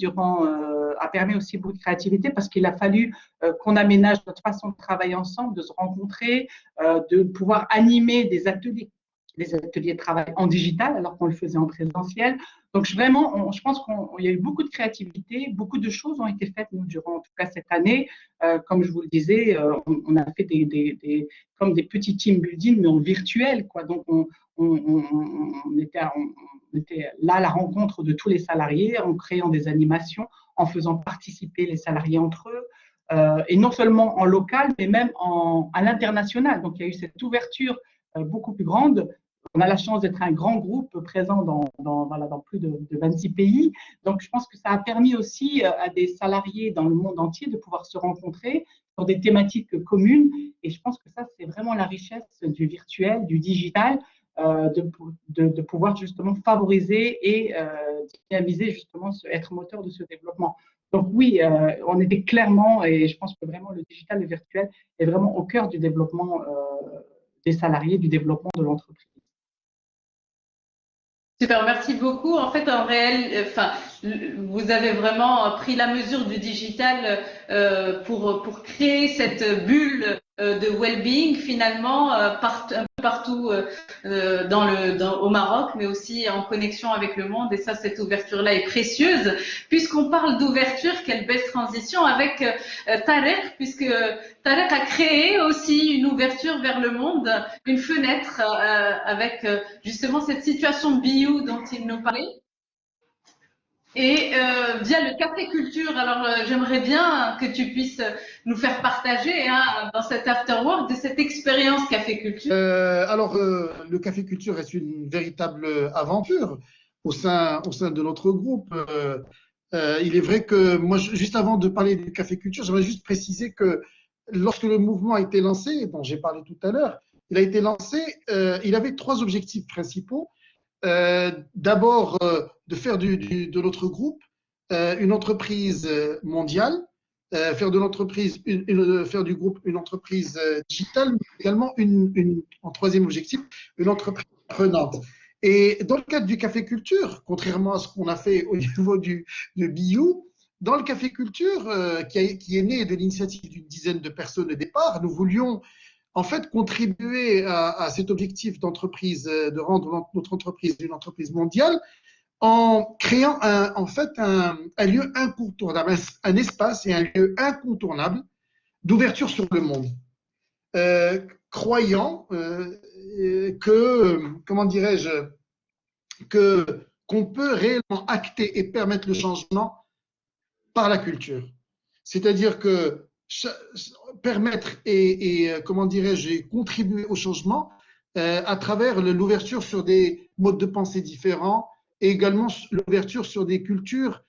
a permis aussi beaucoup de créativité parce qu'il a fallu qu'on aménage notre façon de travailler ensemble, de se rencontrer, de pouvoir animer des ateliers de travail en digital alors qu'on le faisait en présentiel. Donc vraiment, je pense qu'il y a eu beaucoup de créativité, beaucoup de choses ont été faites nous, durant en tout cas cette année. Comme je vous le disais, on a fait comme des petits team building mais en virtuel, quoi. Donc on était là à la rencontre de tous les salariés en créant des animations, en faisant participer les salariés entre eux. Et non seulement en local, mais même à l'international. Donc, il y a eu cette ouverture beaucoup plus grande. On a la chance d'être un grand groupe présent dans plus de 26 pays. Donc, je pense que ça a permis aussi à des salariés dans le monde entier de pouvoir se rencontrer sur des thématiques communes. Et je pense que ça, c'est vraiment la richesse du virtuel, du digital, de pouvoir justement favoriser et dynamiser, justement, être moteur de ce développement. Donc oui, on était clairement, et je pense que vraiment le digital, le virtuel est vraiment au cœur du développement des salariés, du développement de l'entreprise. Super, merci beaucoup. En fait, vous avez vraiment pris la mesure du digital pour créer cette bulle de well-being finalement un peu partout au Maroc, mais aussi en connexion avec le monde. Et ça, cette ouverture-là est précieuse. Puisqu'on parle d'ouverture, quelle belle transition avec Tarek, puisque Tarek a créé aussi une ouverture vers le monde, une fenêtre avec justement cette situation bio dont il nous parlait. Et via le Café Culture, alors j'aimerais bien que tu puisses nous faire partager dans cet afterwork de cette expérience Café Culture. Le Café Culture est une véritable aventure au sein de notre groupe. Il est vrai que moi, juste avant de parler du Café Culture, j'aimerais juste préciser que lorsque le mouvement a été lancé, dont j'ai parlé tout à l'heure, il a été lancé, il avait 3 objectifs principaux. D'abord, de faire de notre groupe une entreprise mondiale, faire du groupe une entreprise digitale, mais également en 3e objectif, une entreprise prenante. Et dans le cadre du Café Culture, contrairement à ce qu'on a fait au niveau de BIOU, dans le Café Culture, qui est né de l'initiative d'une dizaine de personnes au départ, nous voulions en fait contribuer à cet objectif d'entreprise, de rendre notre entreprise une entreprise mondiale, en créant un lieu incontournable, un espace et un lieu incontournable d'ouverture sur le monde. Croyant qu'on peut réellement acter et permettre le changement par la culture. C'est-à-dire que permettre comment dirais-je, et contribuer au changement à travers l'ouverture sur des modes de pensée différents et également l'ouverture sur des cultures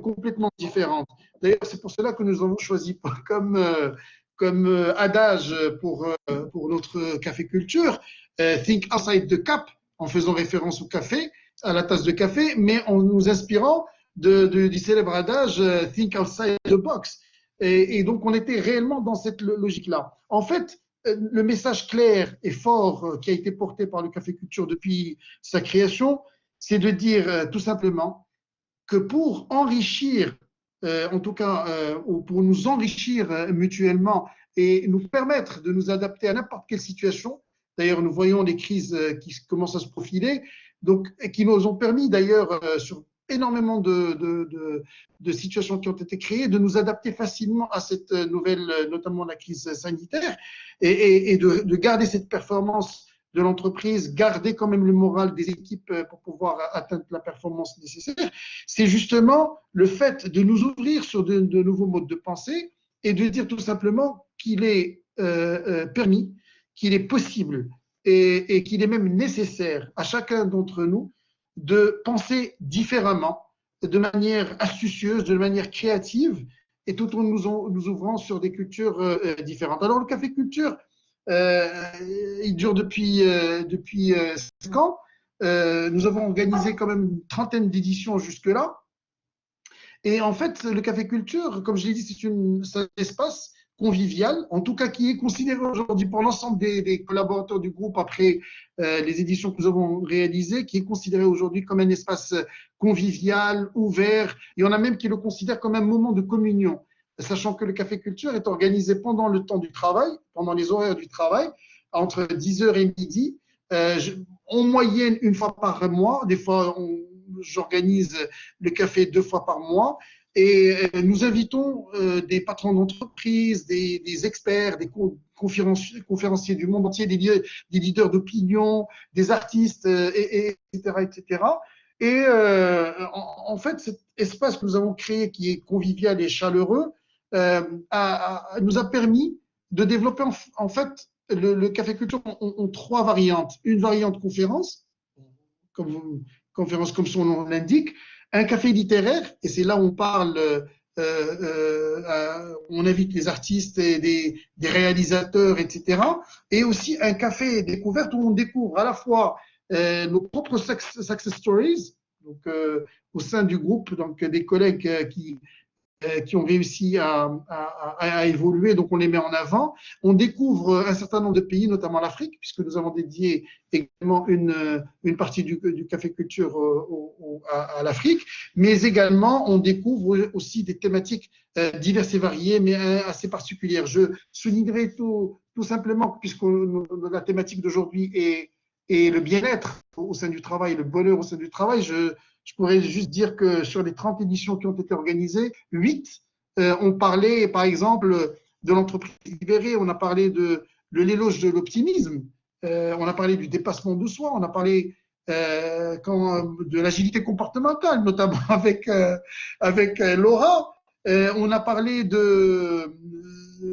complètement différentes. D'ailleurs, c'est pour cela que nous avons choisi comme adage pour notre café culture, Think outside the cup, en faisant référence au café, à la tasse de café, mais en nous inspirant du célèbre adage Think outside the box. Et donc, on était réellement dans cette logique-là. En fait, le message clair et fort qui a été porté par le Café Culture depuis sa création, c'est de dire tout simplement que pour enrichir, en tout cas, ou pour nous enrichir mutuellement et nous permettre de nous adapter à n'importe quelle situation, d'ailleurs, nous voyons les crises qui commencent à se profiler, donc, qui nous ont permis d'ailleurs sur énormément de situations qui ont été créées, de nous adapter facilement à cette nouvelle, notamment la crise sanitaire, et de garder cette performance de l'entreprise, garder quand même le moral des équipes pour pouvoir atteindre la performance nécessaire. C'est justement le fait de nous ouvrir sur de nouveaux modes de pensée et de dire tout simplement qu'il est permis, qu'il est possible et qu'il est même nécessaire à chacun d'entre nous de penser différemment, de manière astucieuse, de manière créative, et tout en nous ouvrant sur des cultures différentes. Alors, le Café Culture, il dure depuis 5 ans. Nous avons organisé quand même une trentaine d'éditions jusque-là. Et en fait, le Café Culture, comme je l'ai dit, c'est un espace convivial, en tout cas qui est considéré aujourd'hui par l'ensemble des collaborateurs du groupe après les éditions que nous avons réalisées, qui est considéré aujourd'hui comme un espace convivial, ouvert, et on a même qui le considère comme un moment de communion, sachant que le Café Culture est organisé pendant le temps du travail, pendant les horaires du travail, entre 10h et midi, en moyenne une fois par mois, des fois j'organise le café 2 fois par mois. Et nous invitons des patrons d'entreprise, des experts, des conférenciers du monde entier, des leaders d'opinion, des artistes, etc., etc. Et en fait, cet espace que nous avons créé, qui est convivial et chaleureux, nous a permis de développer en fait le Café Culture en 3 variantes. Une variante conférence, comme son nom l'indique, un café littéraire, et c'est là où on parle, on invite les artistes et des réalisateurs, etc. Et aussi un café découverte où on découvre à la fois nos propres success stories, donc au sein du groupe, donc des collègues qui ont réussi à évoluer, donc on les met en avant. On découvre un certain nombre de pays, notamment l'Afrique, puisque nous avons dédié également une partie du Café Culture à l'Afrique, mais également on découvre aussi des thématiques diverses et variées, mais assez particulières. Je soulignerai tout simplement, puisque la thématique d'aujourd'hui est le bien-être au sein du travail, le bonheur au sein du travail, je pourrais juste dire que sur les 30 éditions qui ont été organisées, 8 ont parlé, par exemple, de l'entreprise libérée, on a parlé de l'éloge de l'optimisme, on a parlé du dépassement de soi, on a parlé de l'agilité comportementale, notamment avec Laura, on a parlé de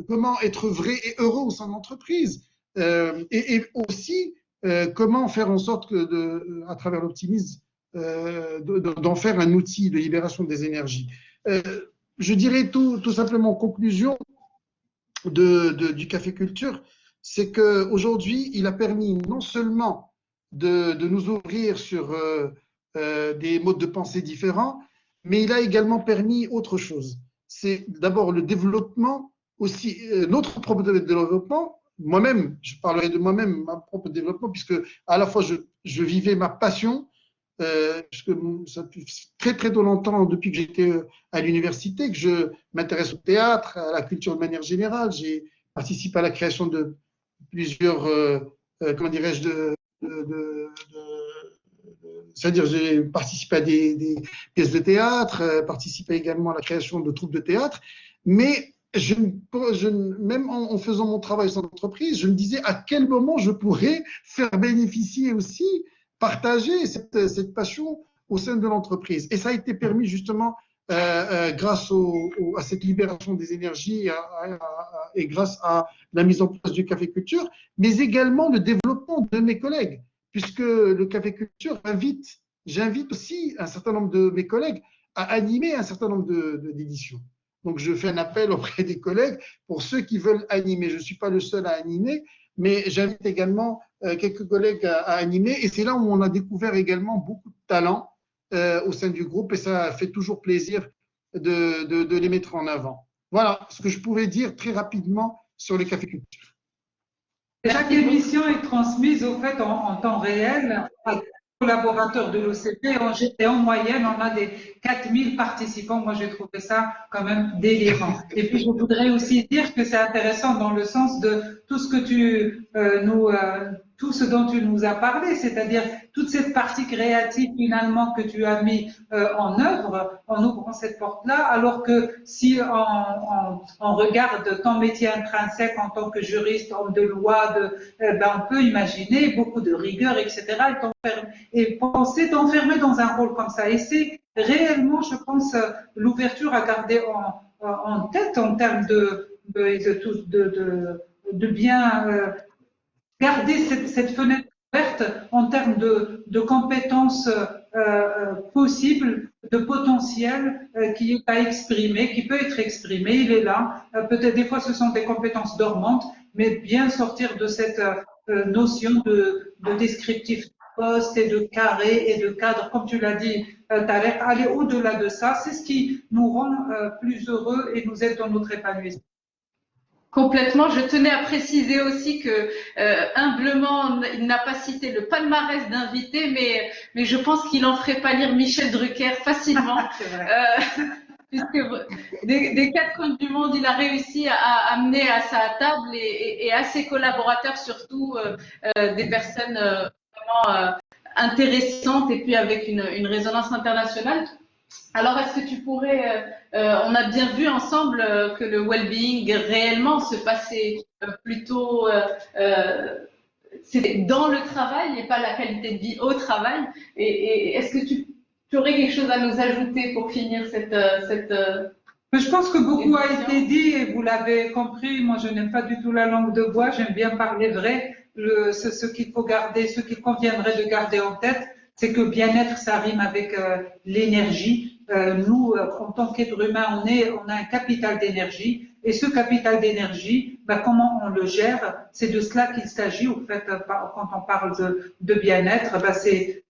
comment être vrai et heureux au sein de l'entreprise, et aussi comment faire en sorte que, à travers l'optimisme, d'en faire un outil de libération des énergies. Je dirais tout simplement en conclusion du Café Culture, c'est qu'aujourd'hui, il a permis non seulement de nous ouvrir sur des modes de pensée différents, mais il a également permis autre chose. C'est d'abord le développement, aussi notre propre développement. Moi-même, je parlerai de moi-même, ma propre développement, puisque à la fois je vivais ma passion, parce que ça fait très très longtemps depuis que j'étais à l'université que je m'intéresse au théâtre, à la culture de manière générale. J'ai participé à la création de plusieurs, comment dirais-je, c'est-à-dire j'ai participé à des pièces de théâtre, participé également à la création de troupes de théâtre, mais même en faisant mon travail sans entreprise, je me disais à quel moment je pourrais faire bénéficier aussi, partager cette passion au sein de l'entreprise. Et ça a été permis justement grâce à cette libération des énergies et grâce à la mise en place du café culture, mais également le développement de mes collègues, puisque le café culture j'invite aussi un certain nombre de mes collègues à animer un certain nombre d'éditions. Donc, je fais un appel auprès des collègues pour ceux qui veulent animer. Je ne suis pas le seul à animer, mais j'invite également quelques collègues à animer. Et c'est là où on a découvert également beaucoup de talents au sein du groupe et ça fait toujours plaisir de les mettre en avant. Voilà ce que je pouvais dire très rapidement sur le café culture. Chaque émission est transmise au fait en temps réel à collaborateurs de l'OCP et en moyenne, on a des 4000 participants. Moi, j'ai trouvé ça quand même délirant. Et puis, je voudrais aussi dire que c'est intéressant dans le sens de tout ce que tout ce dont tu nous as parlé, c'est-à-dire toute cette partie créative finalement que tu as mis en œuvre en ouvrant cette porte-là, alors que si on regarde ton métier intrinsèque en tant que juriste, homme de loi, on peut imaginer beaucoup de rigueur, etc. Et penser t'enfermer dans un rôle comme ça. Et c'est réellement, je pense, l'ouverture à garder en tête en termes de bien garder cette fenêtre ouverte en termes de compétences possibles, de potentiel qui est à exprimer, qui peut être exprimé, il est là. Peut-être des fois ce sont des compétences dormantes, mais bien sortir de cette notion de descriptif de poste et de carré et de cadre, comme tu l'as dit, Tarek, aller au-delà de ça, c'est ce qui nous rend plus heureux et nous aide dans notre épanouissement. Complètement. Je tenais à préciser aussi que humblement, il n'a pas cité le palmarès d'invités, mais je pense qu'il en ferait pas lire Michel Drucker facilement. Puisque des quatre coins du monde, il a réussi à amener à sa table et à ses collaborateurs surtout des personnes vraiment intéressantes et puis avec une résonance internationale. Alors, est-ce que tu pourrais, on a bien vu ensemble que le well-being réellement se passait plutôt c'est dans le travail et pas la qualité de vie au travail. Et est-ce que tu aurais quelque chose à nous ajouter pour finir Je pense que beaucoup a été dit et vous l'avez compris. Moi, je n'aime pas du tout la langue de bois. J'aime bien parler vrai. Ce qu'il faut garder, ce qu'il conviendrait de garder en tête, c'est que bien-être, ça rime avec l'énergie. Nous, en tant qu'être humain, on a un capital d'énergie. Et ce capital d'énergie, comment on le gère? C'est de cela qu'il s'agit. Au fait, quand on parle de bien-être, c'est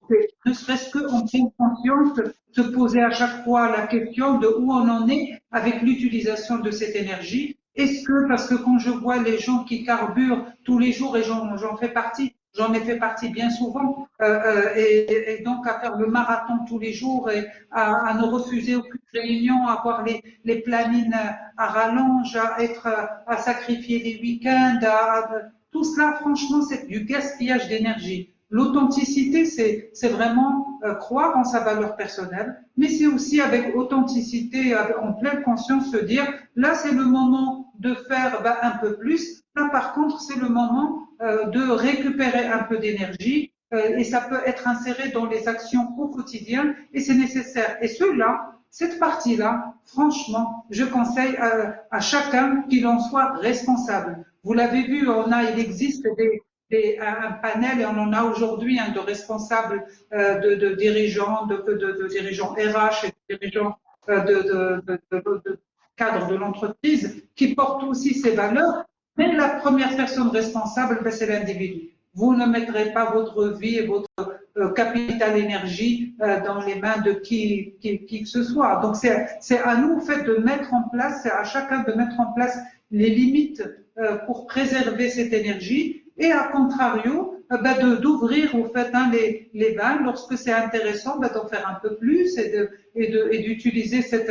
ne serait-ce qu'en prendre conscience, se poser à chaque fois la question de où on en est avec l'utilisation de cette énergie. Parce que quand je vois les gens qui carburent tous les jours, et j'en fais partie, j'en ai fait partie bien souvent, et donc à faire le marathon tous les jours et à ne refuser aucune réunion, à avoir les planines à rallonge, à sacrifier les week-ends, tout cela, franchement, c'est du gaspillage d'énergie. L'authenticité, c'est vraiment croire en sa valeur personnelle, mais c'est aussi avec authenticité, en pleine conscience, se dire, là, c'est le moment de faire un peu plus. Là, par contre, c'est le moment de récupérer un peu d'énergie et ça peut être inséré dans les actions au quotidien et c'est nécessaire. Et cette partie-là, franchement, je conseille à chacun qu'il en soit responsable. Vous l'avez vu, il existe un panel et on en a aujourd'hui de responsables, de dirigeants, de dirigeants RH et de dirigeants de cadres de l'entreprise qui portent aussi ces valeurs. Mais la première personne responsable, c'est l'individu. Vous ne mettrez pas votre vie et votre capital énergie dans les mains de qui que ce soit. Donc c'est à nous, en fait, de mettre en place, c'est à chacun de mettre en place les limites pour préserver cette énergie et à contrario, d'ouvrir au fait les bains lorsque c'est intéressant, d'en faire un peu plus et d'utiliser cette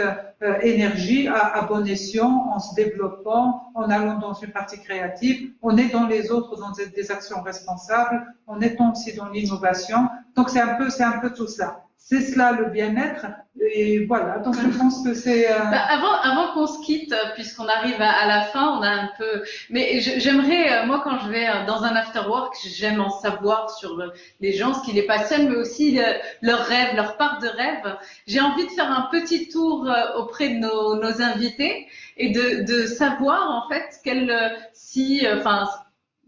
énergie à bon escient en se développant, en allant dans une partie créative, en aidant les autres dans des actions responsables, en étant aussi dans l'innovation. Donc c'est un peu tout ça. c'est cela le bien-être. Et voilà, donc je pense que c'est… Avant qu'on se quitte, puisqu'on arrive à la fin, on a un peu… Mais j'aimerais, moi quand je vais dans un after-work, j'aime en savoir sur les gens, ce qui les passionne, mais aussi leurs rêves, leur part de rêve. J'ai envie de faire un petit tour auprès de nos invités et de savoir en fait enfin,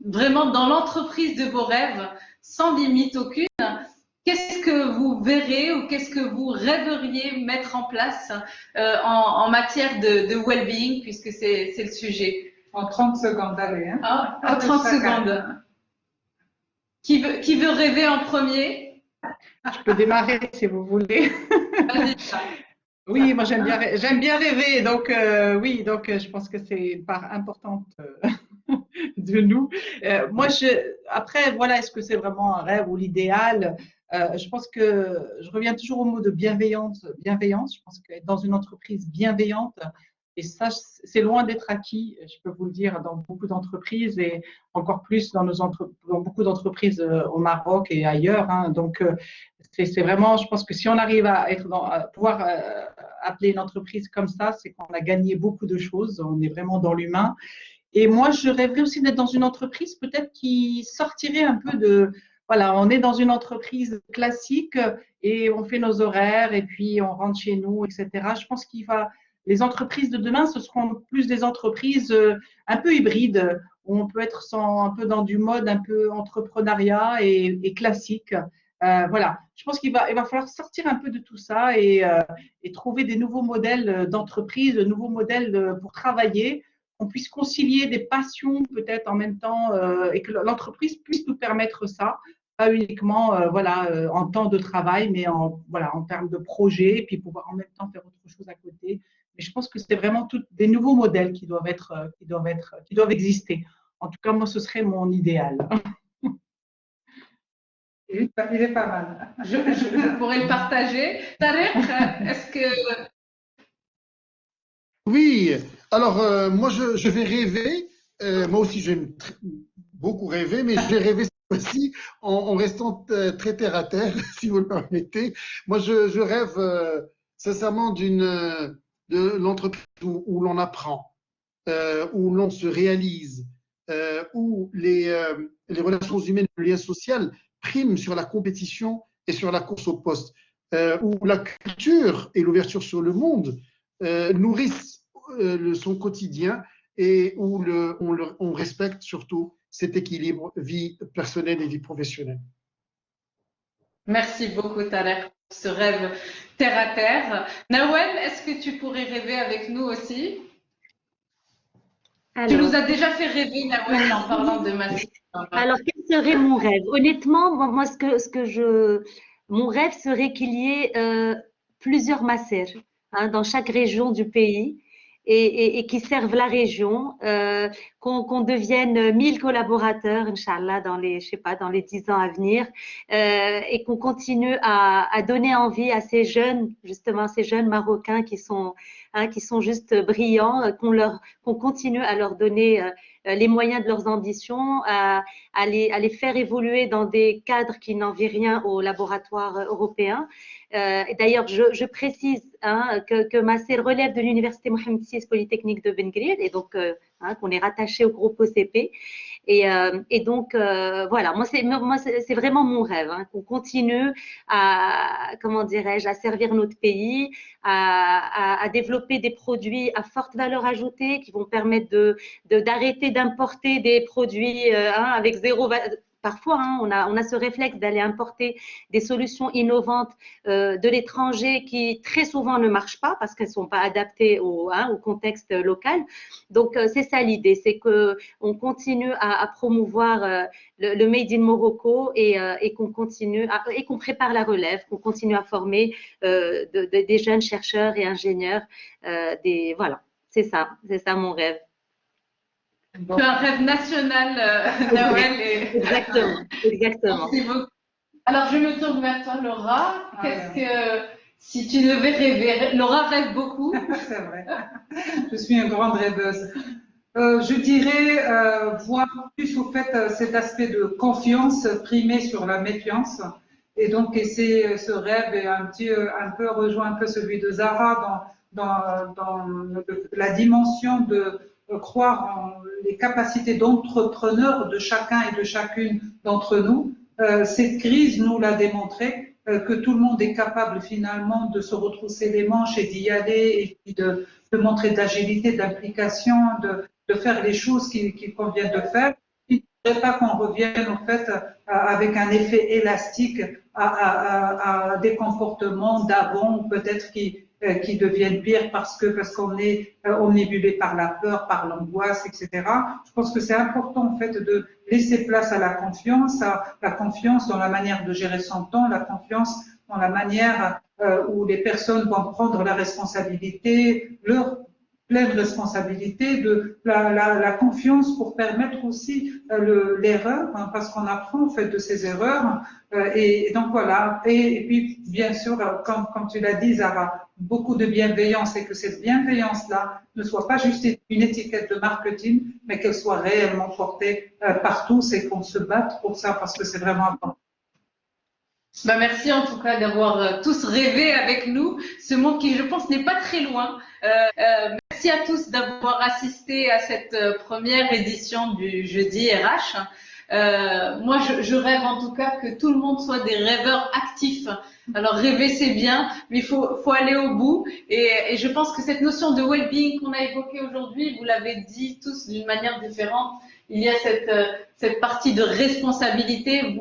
vraiment dans l'entreprise de vos rêves, sans limite aucune, qu'est-ce que vous verrez ou qu'est-ce que vous rêveriez mettre en place en matière de well-being, puisque c'est le sujet? En 30 secondes, allez. Hein. Ah, en 30 secondes. Qui veut rêver en premier? Je peux démarrer si vous voulez. Vas-y. Oui, moi j'aime bien rêver, donc oui, donc je pense que c'est une part importante de nous. Moi, après, voilà, est-ce que c'est vraiment un rêve ou l'idéal? Je pense que je reviens toujours au mot de bienveillance. Je pense qu'être dans une entreprise bienveillante, et ça, c'est loin d'être acquis, je peux vous le dire, dans beaucoup d'entreprises et encore plus dans beaucoup d'entreprises au Maroc et ailleurs. Hein. Donc, c'est vraiment, je pense que si on arrive à pouvoir appeler une entreprise comme ça, c'est qu'on a gagné beaucoup de choses. On est vraiment dans l'humain. Et moi, je rêverais aussi d'être dans une entreprise peut-être qui sortirait un peu de… Voilà, on est dans une entreprise classique et on fait nos horaires et puis on rentre chez nous, etc. Je pense les entreprises de demain, ce seront plus des entreprises un peu hybrides, où on peut être un peu dans du mode un peu entrepreneuriat et classique. Voilà, je pense il va falloir sortir un peu de tout ça et trouver des nouveaux modèles d'entreprise, de nouveaux modèles pour travailler, qu'on puisse concilier des passions peut-être en même temps et que l'entreprise puisse nous permettre ça, pas uniquement en temps de travail, mais en termes de projet, et puis pouvoir en même temps faire autre chose à côté. Mais je pense que c'est vraiment des nouveaux modèles qui doivent exister. En tout cas, moi, ce serait mon idéal. Il est pas mal. Je pourrais le partager. Tarek, est-ce que… Oui, alors moi je vais rêver, moi aussi j'aime beaucoup rêver, mais je vais rêver cette fois-ci en restant très terre à terre, si vous le permettez. Moi je rêve sincèrement de l'entreprise où l'on apprend, où l'on se réalise, où les relations humaines, le lien social priment sur la compétition et sur la course au poste, où la culture et l'ouverture sur le monde nourrissent son quotidien et où on respecte surtout cet équilibre vie personnelle et vie professionnelle. Merci beaucoup, Tarek, pour ce rêve terre à terre. Nawel, est-ce que tu pourrais rêver avec nous aussi? Tu nous as déjà fait rêver, Nawel, en parlant de Massir. Alors, quel serait mon rêve? Honnêtement, moi, mon rêve serait qu'il y ait plusieurs Massir dans chaque région du pays et qui servent la région, qu'on devienne 1000 collaborateurs, Inch'Allah, dans les 10 ans à venir, et qu'on continue à donner envie à ces jeunes Marocains qui sont juste brillants, qu'on continue à leur donner les moyens de leurs ambitions, à les faire évoluer dans des cadres qui n'envient rien au laboratoire européen. D'ailleurs, je précise que Massir relève de l'Université Mohamed VI Polytechnique de Ben Guerir et donc qu'on est rattaché au groupe OCP. Et donc, voilà, moi, c'est vraiment mon rêve, qu'on continue à servir notre pays, à développer des produits à forte valeur ajoutée qui vont permettre d'arrêter d'importer des produits avec zéro valeur. Parfois, on a ce réflexe d'aller importer des solutions innovantes de l'étranger qui très souvent ne marchent pas parce qu'elles ne sont pas adaptées au contexte local. Donc, c'est ça l'idée, c'est qu'on continue à promouvoir le Made in Morocco et qu'on continue et qu'on prépare la relève, qu'on continue à former des jeunes chercheurs et ingénieurs. Voilà, c'est ça mon rêve. Tu as un rêve national, Nawel. Exactement. Merci beaucoup. Alors, je me tourne vers toi, Laura. Si tu devais rêver, Laura rêve beaucoup. C'est vrai. Je suis une grande rêveuse. Je dirais voir plus au fait cet aspect de confiance primé sur la méfiance Et donc, ce rêve est un peu rejoint un peu celui de Zara dans la dimension de croire en les capacités d'entrepreneur de chacun et de chacune d'entre nous. Cette crise nous l'a démontré, que tout le monde est capable finalement de se retrousser les manches et d'y aller et puis de montrer de l'agilité, d'implication, de faire les choses qu'il convient de faire. Il ne faudrait pas qu'on revienne en fait avec un effet élastique à des comportements d'avant, peut-être qui deviennent pires parce qu'on est omnibulé par la peur, par l'angoisse, etc. Je pense que c'est important en fait de laisser place à la confiance dans la manière de gérer son temps, la confiance dans la manière où les personnes vont prendre la responsabilité, leur pleine responsabilité, de la confiance pour permettre aussi l'erreur, hein, parce qu'on apprend en fait de ses erreurs. Et donc voilà. Et puis bien sûr, comme tu l'as dit, Zara, beaucoup de bienveillance, et que cette bienveillance-là ne soit pas juste une étiquette de marketing, mais qu'elle soit réellement portée par tous et qu'on se batte pour ça, parce que c'est vraiment important. Bah merci en tout cas d'avoir tous rêvé avec nous ce monde qui, je pense, n'est pas très loin. Merci à tous d'avoir assisté à cette première édition du Jeudi RH. Moi, je rêve en tout cas que tout le monde soit des rêveurs actifs. Alors rêver c'est bien, mais il faut aller au bout. Et je pense que cette notion de well-being qu'on a évoquée aujourd'hui, vous l'avez dit tous d'une manière différente. Il y a cette partie de responsabilité.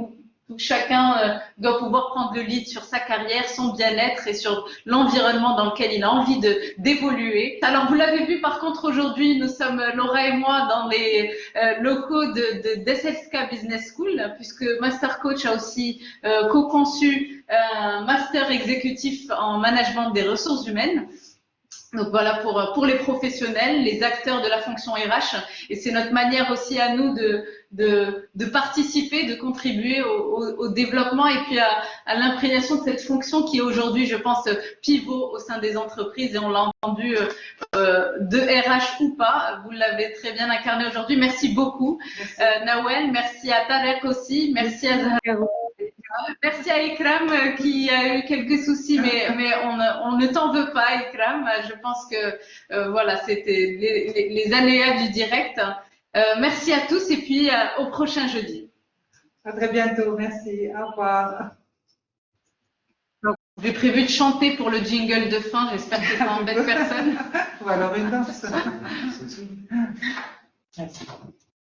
Où chacun doit pouvoir prendre le lead sur sa carrière, son bien-être et sur l'environnement dans lequel il a envie d'évoluer. Alors vous l'avez vu par contre aujourd'hui, nous sommes Laura et moi dans les locaux d'SLSK Business School, puisque Master Coach a aussi co-conçu un master exécutif en management des ressources humaines. Donc voilà pour les professionnels, les acteurs de la fonction RH, et c'est notre manière aussi à nous de participer, de contribuer au développement et puis à l'imprégnation de cette fonction qui est aujourd'hui, je pense, pivot au sein des entreprises, et on l'a entendu de RH ou pas, vous l'avez très bien incarné aujourd'hui. Merci beaucoup, Nawel, merci à Tarek aussi, merci à Zahra. Merci à Ikram qui a eu quelques soucis, mais on ne t'en veut pas, Ikram. Je pense que voilà, c'était les aléas du direct. Merci à tous et puis au prochain jeudi. À très bientôt, merci, au revoir. J'ai prévu de chanter pour le jingle de fin, j'espère que ça embête personne. Ou alors une danse. Merci.